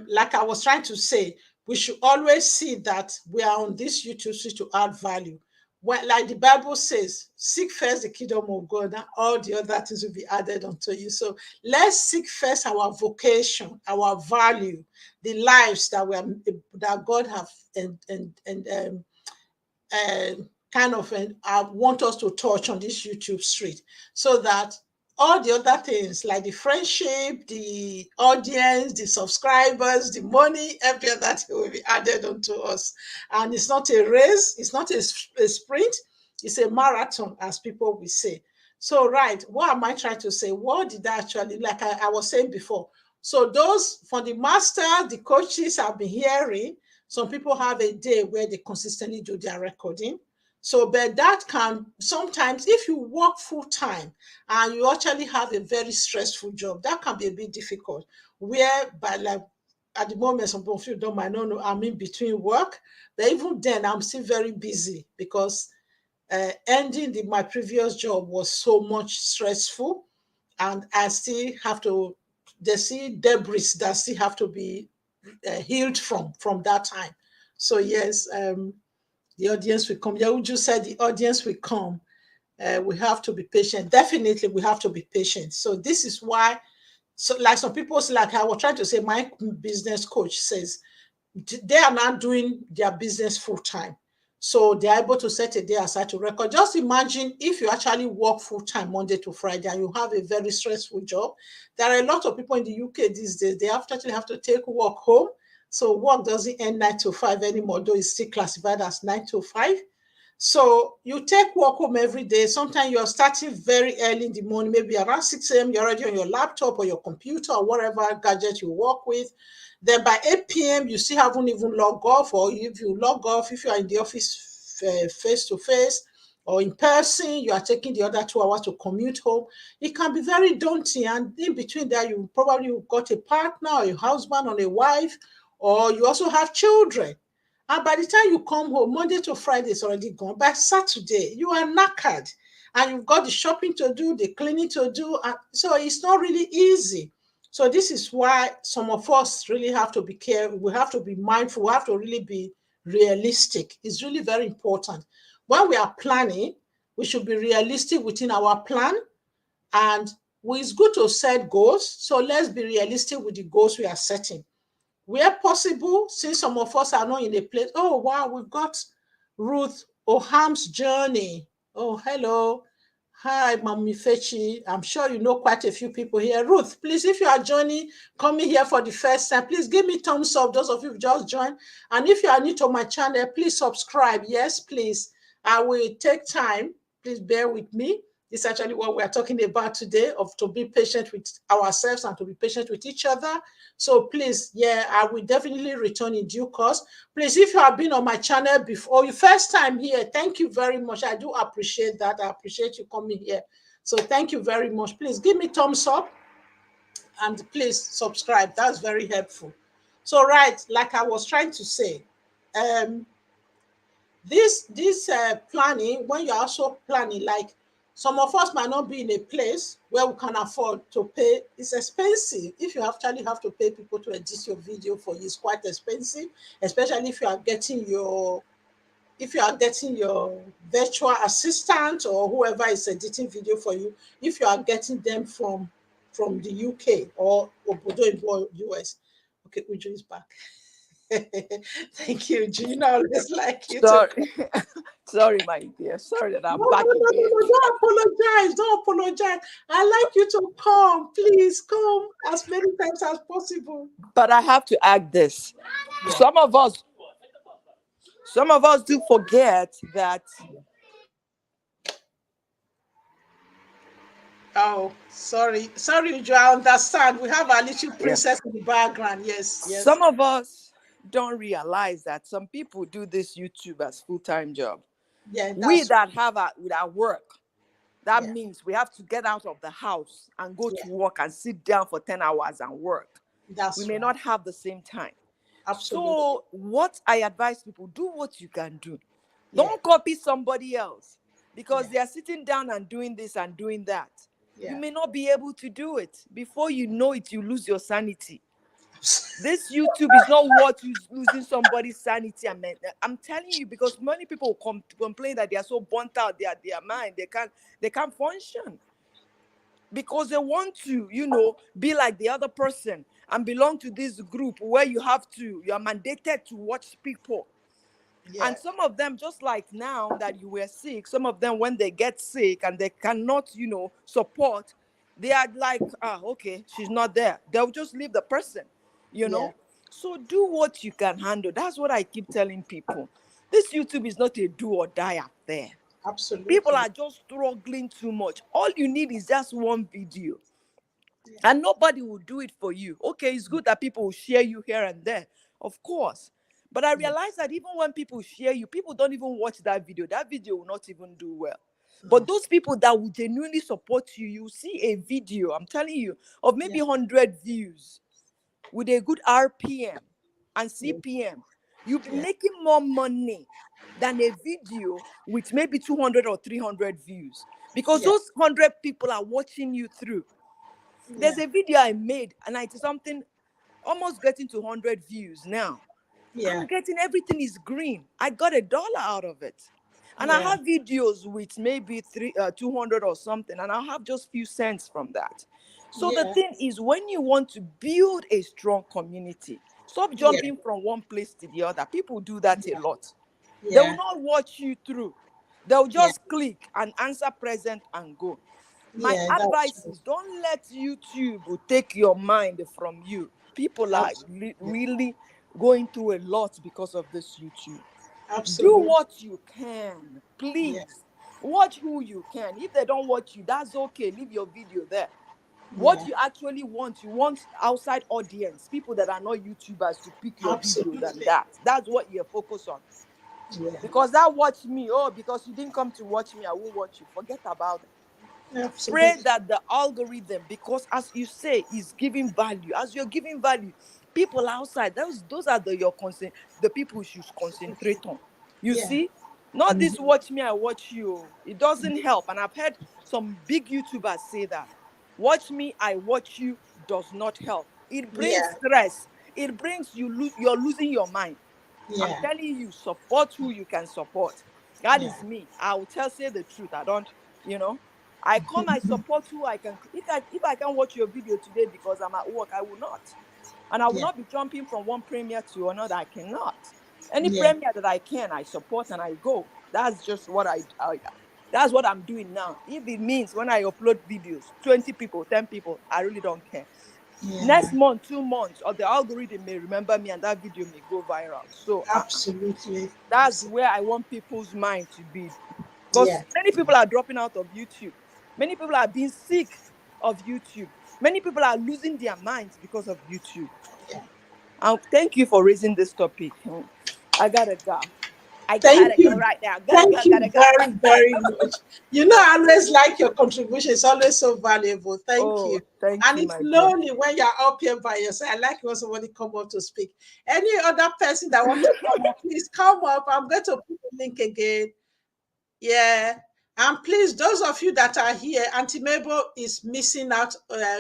like I was trying to say, we should always see that we are on this YouTube street to add value. When, like the Bible says, seek first the kingdom of God, and all the other things will be added unto you. So let's seek first our vocation, our value, the lives that God have kind of want us to touch on this YouTube street, so that all the other things like the friendship, the audience, the subscribers, the money, every other thing will be added onto us. And it's not a race, it's not a sprint, it's a marathon, as people will say. So, right, what am I trying to say? What did I actually, like I was saying before? So, those for the master, the coaches I've been hearing, some people have a day where they consistently do their recording. So, but that can sometimes, if you work full time and you actually have a very stressful job, that can be a bit difficult. Where, by like at the moment, some of you don't mind, no, I'm in between work, but even then, I'm still very busy because ending my previous job was so much stressful, and I still have to. There's still debris that still have to be healed from that time. So yes, the audience will come. Yahuju said the audience will come. We have to be patient. Definitely, we have to be patient. So this is why, so like some people, like I was trying to say, my business coach says they are not doing their business full time. So they're able to set a day aside to record. Just imagine if you actually work full time Monday to Friday and you have a very stressful job. There are a lot of people in the UK these days, they actually have to take work home. So work doesn't end 9 to 5 anymore, though it's still classified as 9 to 5. So you take work home every day. Sometimes you're starting very early in the morning, maybe around 6 a.m. You're already on your laptop or your computer or whatever gadget you work with. Then by 8 p.m., you still haven't even logged off, or if you log off, if you are in the office face to face, or in person, you are taking the other 2 hours to commute home. It can be very daunting. And in between there, you probably got a partner or a husband or a wife, or you also have children. And by the time you come home, Monday to Friday is already gone. By Saturday, you are knackered and you've got the shopping to do, the cleaning to do. And so it's not really easy. So this is why some of us really have to be careful. We have to be mindful. We have to really be realistic. It's really very important. When we are planning, we should be realistic within our plan. And it's good to set goals. So let's be realistic with the goals we are setting. Where possible, since some of us are not in a place, oh, wow, we've got Ruth Oham's journey. Oh, hello. Hi, Mami Fechi. I'm sure you know quite a few people here. Ruth, please, if you are joining, coming here for the first time, please give me thumbs up, those of you who just joined. And if you are new to my channel, please subscribe. Yes, please. I will take time. Please bear with me. It's actually what we're talking about today, of to be patient with ourselves and to be patient with each other. So please, yeah, I will definitely return in due course. Please, if you have been on my channel before, your first time here, thank you very much. I do appreciate that. I appreciate you coming here. So thank you very much. Please give me thumbs up and please subscribe. That's very helpful. So, right, like I was trying to say, um, this planning, when you're also planning, like some of us might not be in a place where we can afford to pay. It's expensive. If you actually have to pay people to edit your video for you, it's quite expensive, especially if you are getting your virtual assistant or whoever is editing video for you, if you are getting them from the UK or Obodo Ibo US. Okay, Uju is back. Thank you, Gina. I always like you to. Sorry, sorry, my dear. Sorry that No, I'm no, back no, no, again. no, don't apologize. Don't apologize. I like you to come. Please come as many times as possible. But I have to add this. Yeah. Some of us, some of us do forget that. Oh, sorry. Sorry, Uju. I understand. We have our little Yeah. princess in the background. Yes, yes. Some of us don't realize that some people do this YouTube as full-time job. Yeah, We that's that have with our work, that yeah, means we have to get out of the house and go yeah. to work and sit down for 10 hours and work. We That's may right. not have the same time. Absolutely. So what I advise people, do what you can do. Yeah, Don't copy somebody else because yeah, they are sitting down and doing this and doing that. You yeah. may not be able to do it. Before you know it, you lose your sanity. This YouTube is not what you losing somebody's sanity. I'm telling you, because many people complain that they are so burnt out, their mind, they can't function because they want to, be like the other person and belong to this group where you are mandated to watch people. Yeah, And some of them, just like now that you were sick, some of them, when they get sick and they cannot, support, they are like, okay, she's not there. They'll just leave the person, you yeah. know. So do what you can handle. That's what I keep telling people. This YouTube is not a do or die out there. People Absolutely. are just struggling too much. All you need is just one video, Yeah, and nobody will do it for you. Okay, it's good that people will share you here and there, of course. But I yeah. realize that even when people share you, people don't even watch that video will not even do well. But No. those people that will genuinely support you, you see a video, I'm telling you, of Yeah, maybe 100 views with a good RPM and yeah, CPM, you'll be yeah, making more money than a video with maybe 200 or 300 views, because yeah, those 100 people are watching you through. There's yeah, a video I made and it's something almost getting to 100 views now. yeah, I'm getting, everything is green. I got $1 out of it. And I yeah, have videos with maybe 200 or something, and I'll have just few cents from that. So the yeah, thing is, when you want to build a strong community, stop yeah, jumping from one place to the other. People do that a lot. They will yeah, not watch you through. They'll yeah, just click and answer present and go. My yeah. That's advice true. is, don't let YouTube take your mind from you. People are Absolutely. really going through a lot because of this YouTube. Do Absolutely. what you can, Yeah, please. Watch who you can. If they don't watch you, that's okay. Leave your video there. What yeah. you actually want, you want outside audience, people that are not YouTubers, to pick your video than Absolutely. that. That's what you're focused on. Yeah. Because that watch me, oh, because you didn't come to watch me, I won't watch you. Forget about that. Pray Absolutely. that the algorithm, because as you say, is giving value. As you're giving value, people outside, those are the people you should concentrate on. You Yeah. see, not Mhm. this watch me, I watch you. It doesn't help. And I've heard some big YouTubers say that. Watch me, I watch you does not help. It brings Yeah. stress. It brings you're losing your mind. I'm Yeah. telling you, support who you can support. That Yeah. is me. I will say the truth. I don't, you know. I support who I can. If I can watch your video today because I'm at work, I will not. And I will Yeah. not be jumping from one premiere to another. I cannot. Any Yeah. premiere that I can, I support and I go. That's just what that's what I'm doing now. If it means when I upload videos, 20 people, 10 people, I really don't care. Yeah. Next month, 2 months, or the algorithm may remember me and that video may go viral. So Absolutely. that's where I want people's mind to be. Yeah. Because many people are dropping out of YouTube. Many people are being sick of YouTube. Many people are losing their minds because of YouTube. Yeah. Thank you for raising this topic. I gotta go. I Thank gotta go you. right now. Gotta go, Thank you gotta go. very, very much. You know, I always like your contribution. It's always so valuable. Thank you. Oh, thank And you, it's my dear. lonely when you're up here by yourself. I like when somebody come up to speak. Any other person that want to come up, please come up. I'm going to put the link again. Yeah. And please, those of you that are here, Auntie Mabel is missing out,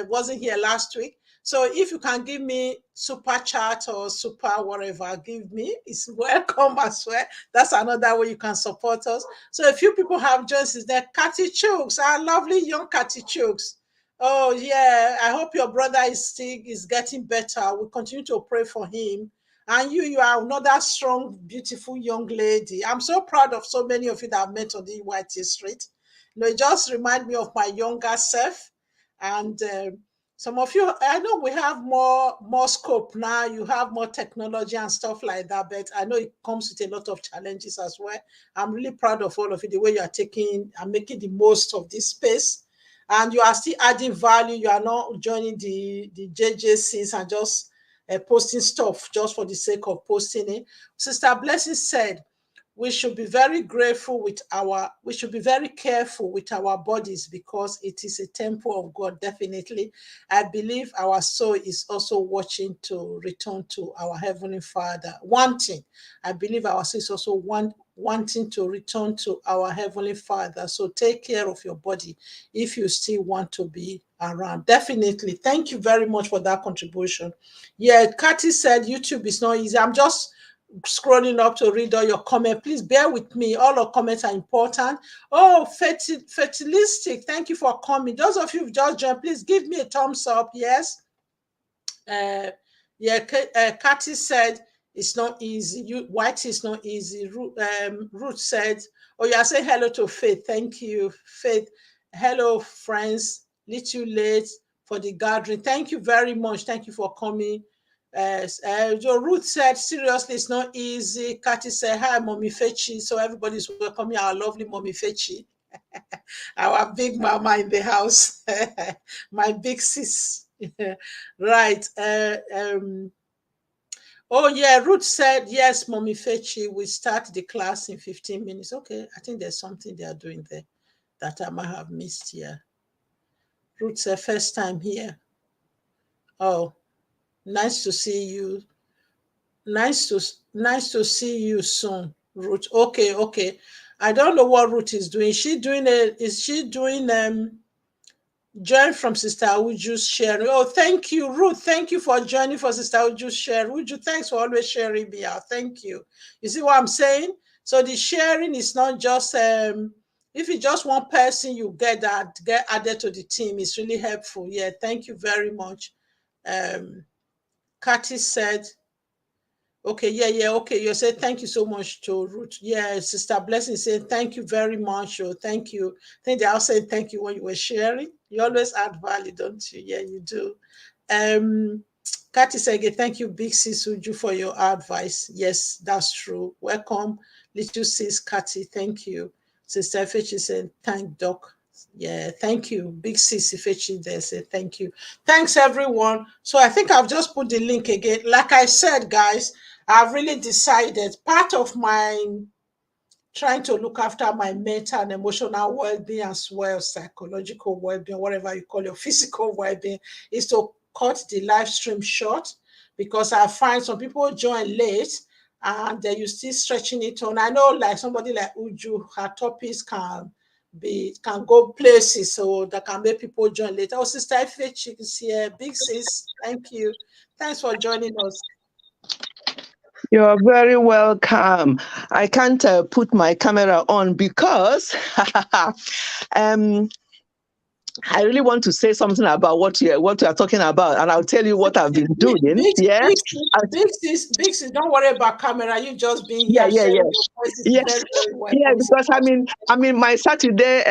wasn't here last week. So if you can give me super chat or super whatever, give me. It's welcome as well. That's another way you can support us. So a few people have joined us there. Cathy Chooks, our lovely young Cathy Chooks. Oh yeah, I hope your brother is getting better. We continue to pray for him. And you are another strong, beautiful young lady. I'm so proud of so many of you that I've met on the YT Street. You know, it just reminds me of my younger self. And some of you, I know we have more scope now. You have more technology and stuff like that. But I know it comes with a lot of challenges as well. I'm really proud of all of you, the way you are taking and making the most of this space. And you are still adding value. You are not joining the JJCs and just posting stuff just for the sake of posting it. Sister Blessing said, we should be very grateful with we should be very careful with our bodies because it is a temple of God. Definitely. I believe our soul is also watching to return to our Heavenly Father, wanting. I believe our soul is also wanting to return to our Heavenly Father. So take care of your body if you still want to be around. Definitely. Thank you very much for that contribution. Yeah, Kathy said YouTube is not easy. I'm just scrolling up to read all your comments. Please bear with me. All your comments are important. Oh, fertilistic. Thank you for coming. Those of you who've just joined, please give me a thumbs up. Yes. Uh, yeah, Kathy said it's not easy. White is not easy. Ruth said, oh, you are saying hello to Faith. Thank you, Faith. Hello, friends. Little late for the gathering. Thank you very much. Thank you for coming. Ruth said, seriously, it's not easy. Kathy said, hi, Mommy Fechi. So everybody's welcoming our lovely Mommy Fechi, our big mama in the house, my big sis. Right. Oh, yeah. Ruth said, yes, Mommy Fechi, we start the class in 15 minutes. Okay. I think there's something they are doing there that I might have missed here. Ruth said, first time here. Oh, nice to see you. Nice to see you soon, Ruth. Okay, okay. I don't know what Ruth is doing. Is she doing join from Sister Uju's sharing? Oh, thank you, Ruth. Thank you for joining for Sister Uju's sharing. Uju, thanks for always sharing me out. Thank you. You see what I'm saying? So the sharing is not just if it's just one person you get added to the team, it's really helpful. Yeah, thank you very much. Kathy said, okay, yeah, okay. You said thank you so much to Ruth. Yeah, Sister Blessing said thank you very much. Oh, thank you. I think they all said thank you when you were sharing. You always add value, don't you? Yeah, you do. Kathy said again, thank you, Big Sis Uju, for your advice. Yes, that's true. Welcome, little sis Kathy. Thank you. Sister Fechi said, thank Doc. Yeah, thank you. Big sis Fechi there said thank you. Thanks everyone. So I think I've just put the link again. Like I said, guys, I've really decided part of my trying to look after my mental and emotional well-being as well, psychological well-being, whatever you call your physical well-being, is to cut the live stream short, because I find some people join late and then you still stretching it on. I know like somebody like Uju, her topics can go places, so that can make people join later. Oh, Sister Ife is here. Big sis, thank you. Thanks for joining us. You're very welcome. I can't put my camera on because um, I really want to say something about what you are talking about, and I'll tell you what I've been doing. Yeah, Big sis, don't worry about camera. You just being yeah, here yeah, sharing yeah. your voices Yeah, very, very well. yeah, because I mean my Saturday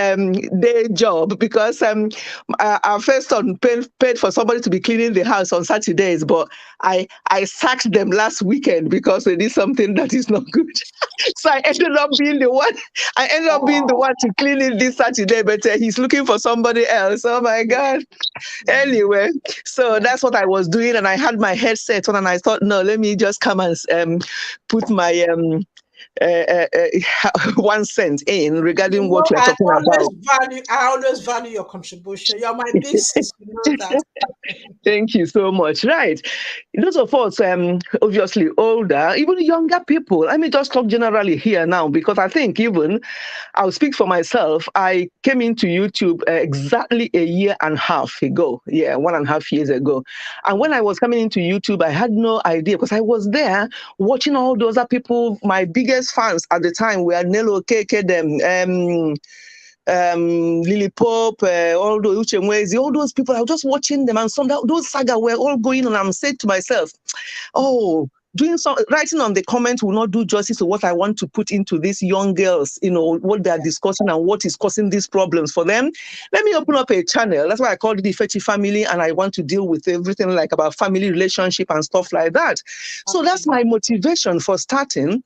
day job, because our first son paid for somebody to be cleaning the house on Saturdays, but I sacked them last weekend because they did something that is not good. So I ended up being the one. I ended up being the Oh, one to clean it this Saturday, but he's looking for somebody else. Oh my God. Anyway, so yeah. that's what I was doing, and I had my headset on, and I thought, no, let me just come and put my 1 cent in You regarding know, what we are talking about. I always value your contribution. You're my big sis, you know that. Thank you so much. Right. Those of us, obviously older, even younger people, let me just talk generally here now, because I think even I'll speak for myself. I came into YouTube exactly a year and a half ago. Yeah, 1.5 years ago. And when I was coming into YouTube, I had no idea, because I was there watching all those other people. My biggest fans at the time were Nelo Keke, them, Lily Pope, all those Uchemwezi, all those people. I was just watching them, and those saga were all going on. I'm saying to myself, oh, writing on the comments will not do justice to what I want to put into these young girls, what they are discussing and what is causing these problems for them. Let me open up a channel. That's why I called it the Fetchy Family, and I want to deal with everything like about family relationship and stuff like that. So that's my motivation for starting.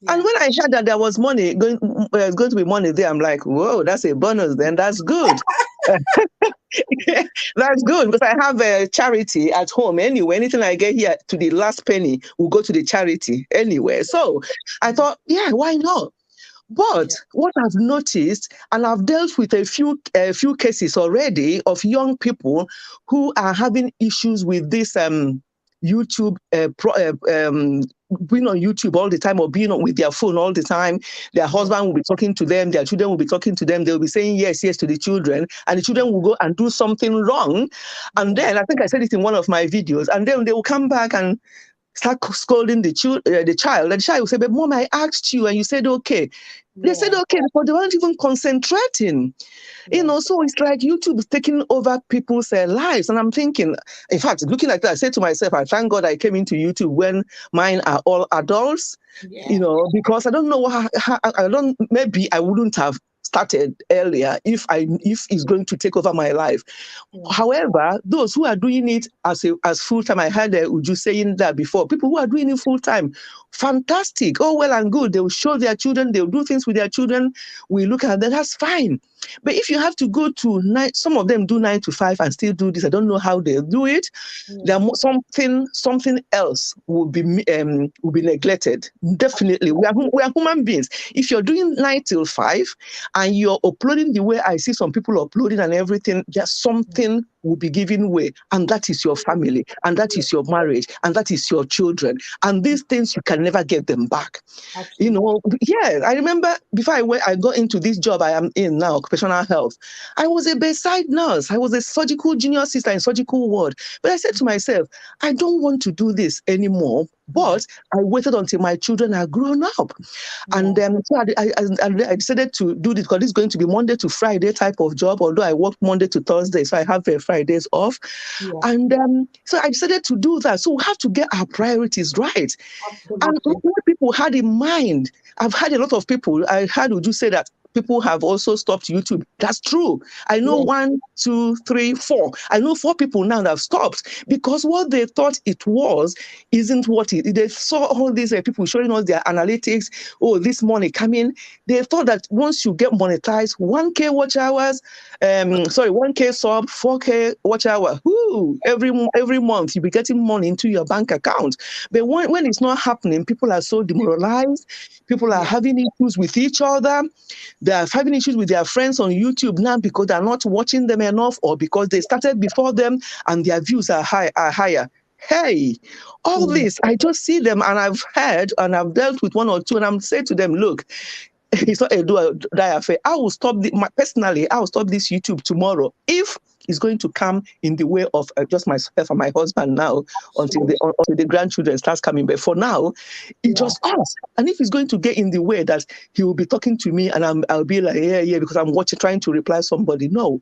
Yeah. And when I heard that there was going to be money there, I'm like, whoa, that's a bonus then. That's good. That's good, because I have a charity at home anyway. Anything I get here to the last penny will go to the charity anyway. So I thought, yeah, why not? But what I've noticed, and I've dealt with a few cases already of young people who are having issues with this YouTube, being on YouTube all the time, or being on with their phone all the time. Their husband will be talking to them, their children will be talking to them, they'll be saying yes, yes to the children, and the children will go and do something wrong. And then, I think I said it in one of my videos, and then they will come back and start scolding the child. And the child will say, but Mom, I asked you and you said okay. They said okay, but they weren't even concentrating. So it's like YouTube is taking over people's lives. And I'm thinking, in fact, looking like that, I said to myself, I thank God I came into YouTube when mine are all adults, because I don't know maybe I wouldn't have started earlier if it's going to take over my life. However, those who are doing it as full time, I heard Uju saying that before. People who are doing it full time, fantastic. Oh, well and good. They will show their children. They'll do things with their children. We look at that. That's fine. But if you have to go to some of them do 9 to 5 and still do this. I don't know how they do it. There something else will be neglected. Definitely, we are human beings. If you're doing 9 till 5 and you're uploading the way I see some people uploading and everything, just something will be giving way, and that is your family, and that is your marriage, and that is your children, and these things you can never get them back. I remember before I got into this job I am in now, occupational health, I was a bedside nurse. I was a surgical junior sister in surgical ward. But I said to myself, I don't want to do this anymore. But I waited until my children are grown up. And so I decided to do this, because it's going to be Monday to Friday type of job, although I work Monday to Thursday, so I have Fridays off. And so I decided to do that. So we have to get our priorities right. Absolutely. And what people had in mind, I've had a lot of people, I heard Uju say that people have also stopped YouTube. That's true. I know 1, 2, 3, 4. I know 4 people now that have stopped because what they thought it was isn't what it. They saw all these people showing us their analytics. Oh, this money coming. They thought that once you get monetized, 1K watch hours, 1K sub, 4K watch hour. Every month you'll be getting money into your bank account. But when it's not happening, people are so demoralized. People are having issues with each other. They are having issues with their friends on YouTube now because they're not watching them enough, or because they started before them and their views are higher. Hey, all this, I just see them, and I've heard and I've dealt with 1 or 2, and I'm saying to them, look, it's not a do or die affair. I will stop personally. I will stop this YouTube tomorrow if it's going to come in the way of just myself and my husband now until the grandchildren starts coming. But for now, it's just us. And if it's going to get in the way that he will be talking to me and I'll be like, yeah, because I'm trying to reply somebody. No,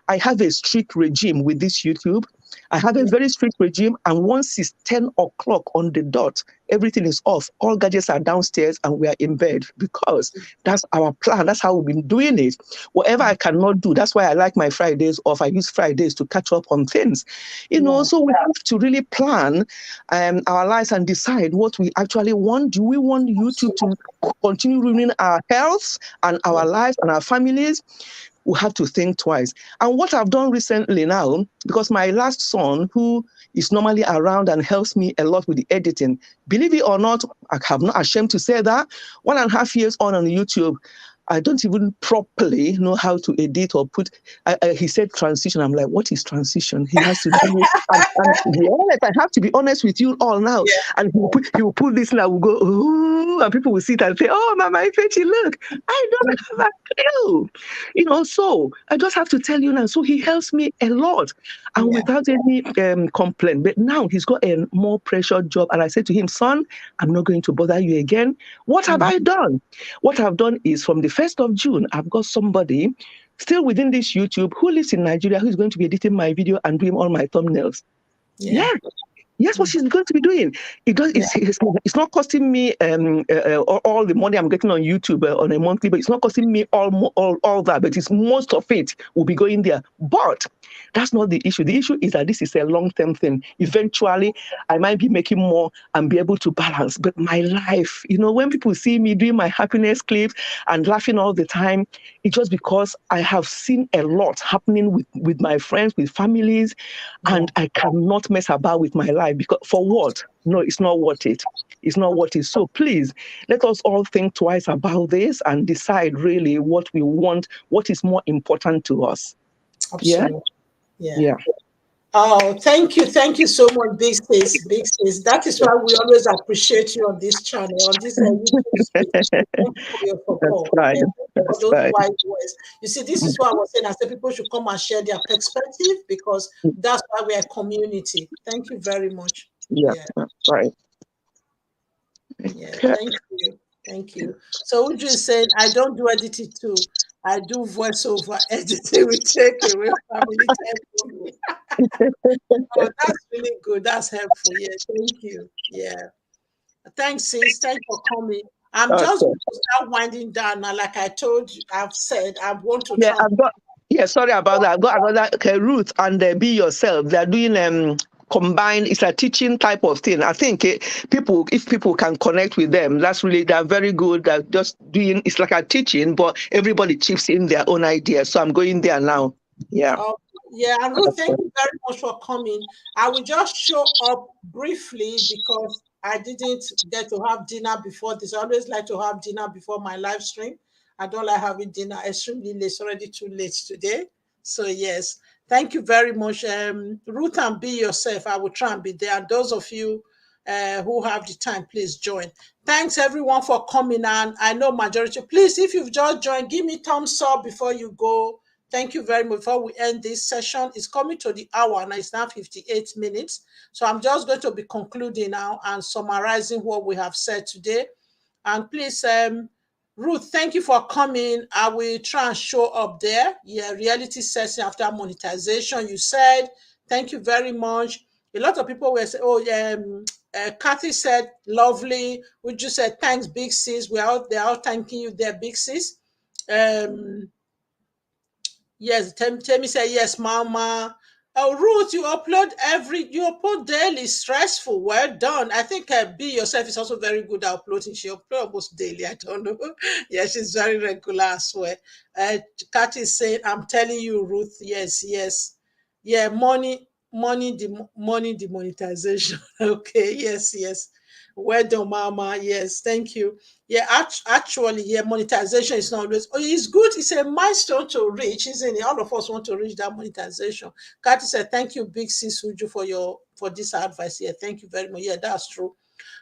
I have a strict regime with this YouTube. I have a very strict regime, and once it's 10 o'clock on the dot, everything is off. All gadgets are downstairs and we are in bed, because that's our plan. That's how we've been doing it. Whatever I cannot do, that's why I like my Fridays off. I use Fridays to catch up on things. So we have to really plan our lives and decide what we actually want. Do we want YouTube to continue ruining our health and our lives and our families? We have to think twice. And what I've done recently now, because my last son, who is normally around and helps me a lot with the editing, believe it or not, I have not ashamed to say that, 1.5 years on YouTube, I don't even properly know how to edit or put. He said transition. I'm like, what is transition? He has to do it. And to be honest, I have to be honest with you all now. Yeah. And he will put this and I will go, ooh, and people will sit and say, oh, Mama Ifechi, look, I don't have a clue. So I just have to tell you now. So he helps me a lot and without any complaint. But now he's got a more pressured job. And I said to him, son, I'm not going to bother you again. What have I done? What I've done is from the 1st of June, I've got somebody still within this YouTube who lives in Nigeria who's going to be editing my video and doing all my thumbnails. Yeah. Yes, what she's going to be doing. It's not costing me all the money I'm getting on YouTube on a monthly, but it's not costing me all that. But it's most of it will be going there. But that's not the issue. The issue is that this is a long-term thing. Eventually, I might be making more and be able to balance. But my life, when people see me doing my happiness clips and laughing all the time, it's just because I have seen a lot happening with my friends, with families, and I cannot mess about with my life. Because for what? No, it's not worth it. It's not worth it. So please, let us all think twice about this and decide really what we want, what is more important to us. Absolutely. Yeah. Oh, thank you so much, Big Sis. That is why we always appreciate you on this channel, on this YouTube space. Thank you for your support. That's right. For those wise words. You see, this is what I was saying. I said people should come and share their perspective, because that's why we are a community. Thank you very much. That's right. Yeah, thank you. So Uju is saying, I don't do editing too. I do voiceover editing. We take away family time. Oh, that's really good. That's helpful. Yeah, thank you. Yeah. Thanks, sis. Thanks for coming. I'm just going to start winding down now. Like I told you, I've said I want to try. Sorry about that. I've got another Ruth and Be Yourself. They're doing combined. It's a teaching type of thing. I think if people can connect with them, they're very good. They're just doing, it's like a teaching, but everybody chips in their own ideas. So I'm going there now. Yeah. And Ruth, thank you very much for coming. I will just show up briefly because I didn't get to have dinner before this. I always like to have dinner before my live stream. I don't like having dinner extremely late. It's already too late today. So yes, thank you very much. Ruth and Be Yourself. I will try and be there. And those of you who have the time, please join. Thanks everyone for coming. And I know majority, please, if you've just joined, give me thumbs up before you go. Thank you very much. Before we end this session, it's coming to the hour and it's now 58 minutes. So I'm just going to be concluding now and summarizing what we have said today. And please, Ruth, thank you for coming. I will try and show up there. Yeah, reality session after monetization, you said. Thank you very much. A lot of people will say, oh, yeah, Kathy said, lovely. We just said, thanks, Big Sis. They're all thanking you there, Big Sis. Um, yes, Temi said yes, Mama. Oh, Ruth, you upload daily. Stressful. Well done. I think B yourself is also very good at uploading. She uploads almost daily. I don't know. Yeah, she's very regular as well. Kat is saying, I'm telling you, Ruth. Yes, yes. Yeah, money, demonetization. Okay, yes, yes. Well done, Mama. Yes, thank you. Yeah, actually, yeah, monetization is not always. Oh, it's good. It's a milestone to reach, isn't it? All of us want to reach that monetization. Kathy said, "Thank you, Big Sis Uju, for this advice." Yeah, thank you very much. Yeah, that's true.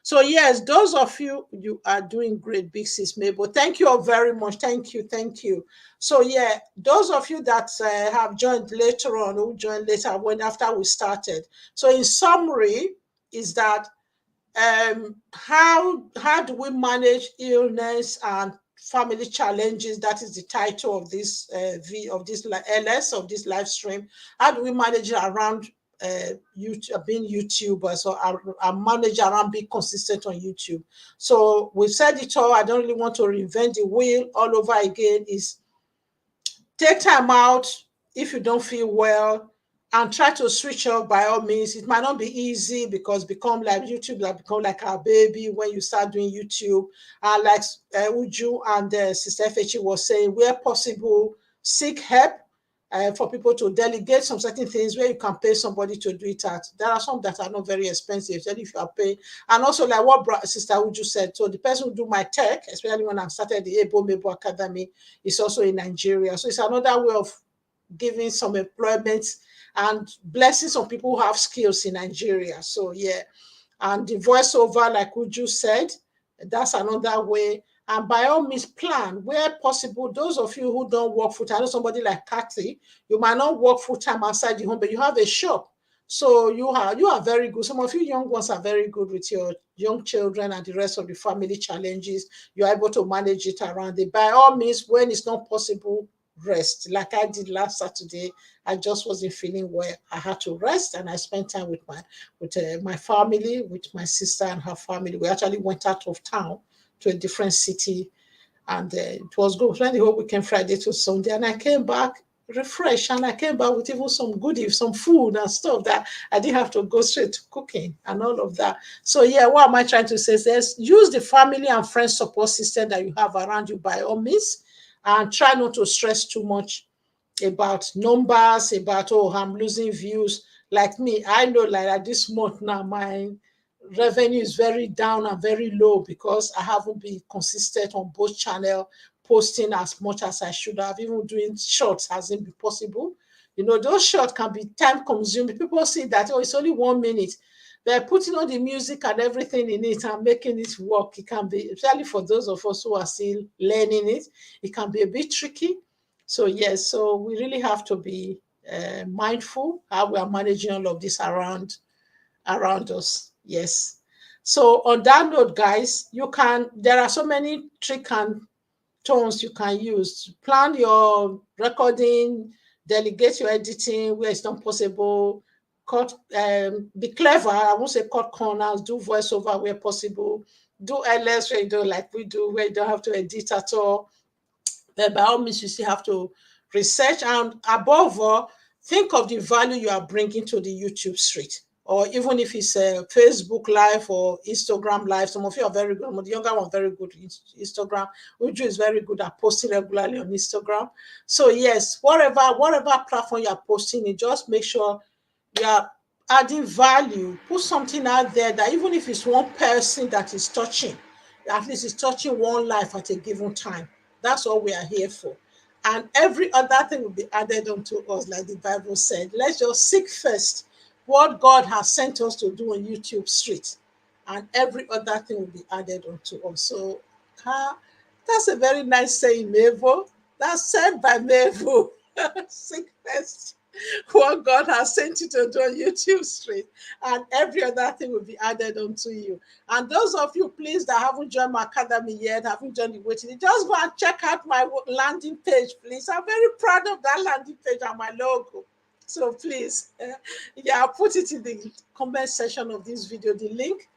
So yes, those of you are doing great, Big Sis Mabel. Thank you all very much. Thank you, thank you. So yeah, those of you that have joined later on, who joined later when after we started. So in summary, is that how do we manage illness and family challenges? That is the title of this LS of this live stream. How do we manage it around YouTube, being YouTubers, or manage around being consistent on YouTube? So we've said it all. I don't really want to reinvent the wheel all over again. Is take time out if you don't feel well, and try to switch off by all means. It might not be easy because become like YouTube, like become like our baby when you start doing YouTube. Like Uju and Sister Fechi was saying, where possible, seek help for people to delegate some certain things where you can pay somebody to do it at. There are some that are not very expensive, especially if you are paying. And also like what Sister Uju said, so the person who do my tech, especially when I started the Mabel Academy, is also in Nigeria. So it's another way of giving some employment and blessing some people who have skills in Nigeria. So yeah, and the voiceover, like Uju said, that's another way. And by all means, plan where possible. Those of you who don't work full time, I know somebody like Kathy, you might not work full time outside the home, but you have a shop. So you are very good. Some of you young ones are very good with your young children and the rest of the family challenges. You're able to manage it around it. By all means, when it's not possible, rest. Like I did last Saturday, I just wasn't feeling well. I had to rest, and I spent time with my family, with my sister and her family. We actually went out of town to a different city, and it was good. We spent the whole weekend, Friday to Sunday, and I came back refreshed, and I came back with even some goodies, some food and stuff that I didn't have to go straight to cooking and all of that. So yeah, what am I trying to say is use the family and friends support system that you have around you by all means, and try not to stress too much about numbers, about, oh, I'm losing views. Like me, I know like this month now, my revenue is very down and very low because I haven't been consistent on both channel, posting as much as I should have. Even doing shorts hasn't been possible. Those shorts can be time consuming. People see that, oh, it's only 1 minute. They're putting all the music and everything in it and making it work. It can be, especially for those of us who are still learning it, it can be a bit tricky. So yes, so we really have to be mindful how we are managing all of this around us. Yes. So on that note, guys, there are so many tricks and tones you can use. Plan your recording, delegate your editing where it's not possible, be clever. I won't say cut corners, do voiceover where possible, do LS where you don't like we do, where you don't have to edit at all. But by all means, you still have to research, and above all, think of the value you are bringing to the YouTube street. Or even if it's a Facebook Live or Instagram Live, some of you are very good. The younger one very good in Instagram. Uju is very good at posting regularly on Instagram. So yes, whatever platform you are posting, it just make sure you are adding value. Put something out there that even if it's one person that is touching, at least it's touching one life at a given time. That's all we are here for. And every other thing will be added onto us, like the Bible said. Let's just seek first what God has sent us to do on YouTube Street, and every other thing will be added onto us. So that's a very nice saying, Mabel. That's said by Mabel. Seek first what God has sent you to do on YouTube Street, and every other thing will be added onto you. And those of you, please, that haven't joined my academy yet, haven't joined the waiting, just go and check out my landing page, please. I'm very proud of that landing page and my logo. So please, yeah, I'll put it in the comment section of this video, the link.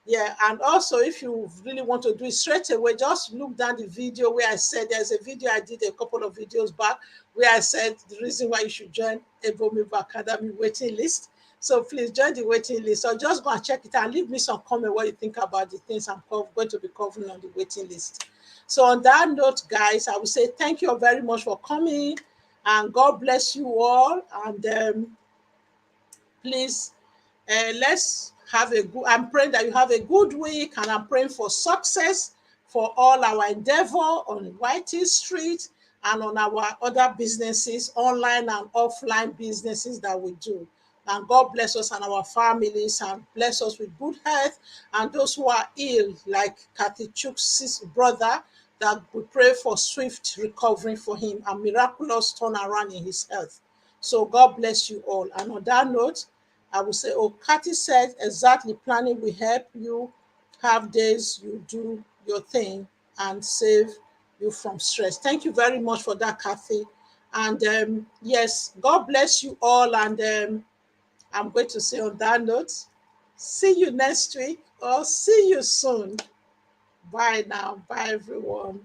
Yeah, and also if you really want to do it straight away, just look down the video where I said there's a video I did a couple of videos back where I said the reason why you should join Ebomibo Academy waiting list. So please join the waiting list, or just go and check it and leave me some comment what you think about the things I'm going to be covering on the waiting list. So on that note, guys, I will say thank you very much for coming, and God bless you all. And please, let's have a good, I'm praying that you have a good week, and I'm praying for success for all our endeavor on Whitey Street and on our other businesses, online and offline businesses that we do. And God bless us and our families, and bless us with good health. And those who are ill, like Kathy Chuk's brother, that we pray for swift recovery for him and miraculous turnaround in his health. So God bless you all. And on that note, I will say, oh, Kathy said exactly, planning will help you have days you do your thing and save you from stress. Thank you very much for that, Kathy. And yes, God bless you all. And I'm going to say on that note, see you next week or see you soon. Bye now. Bye, everyone.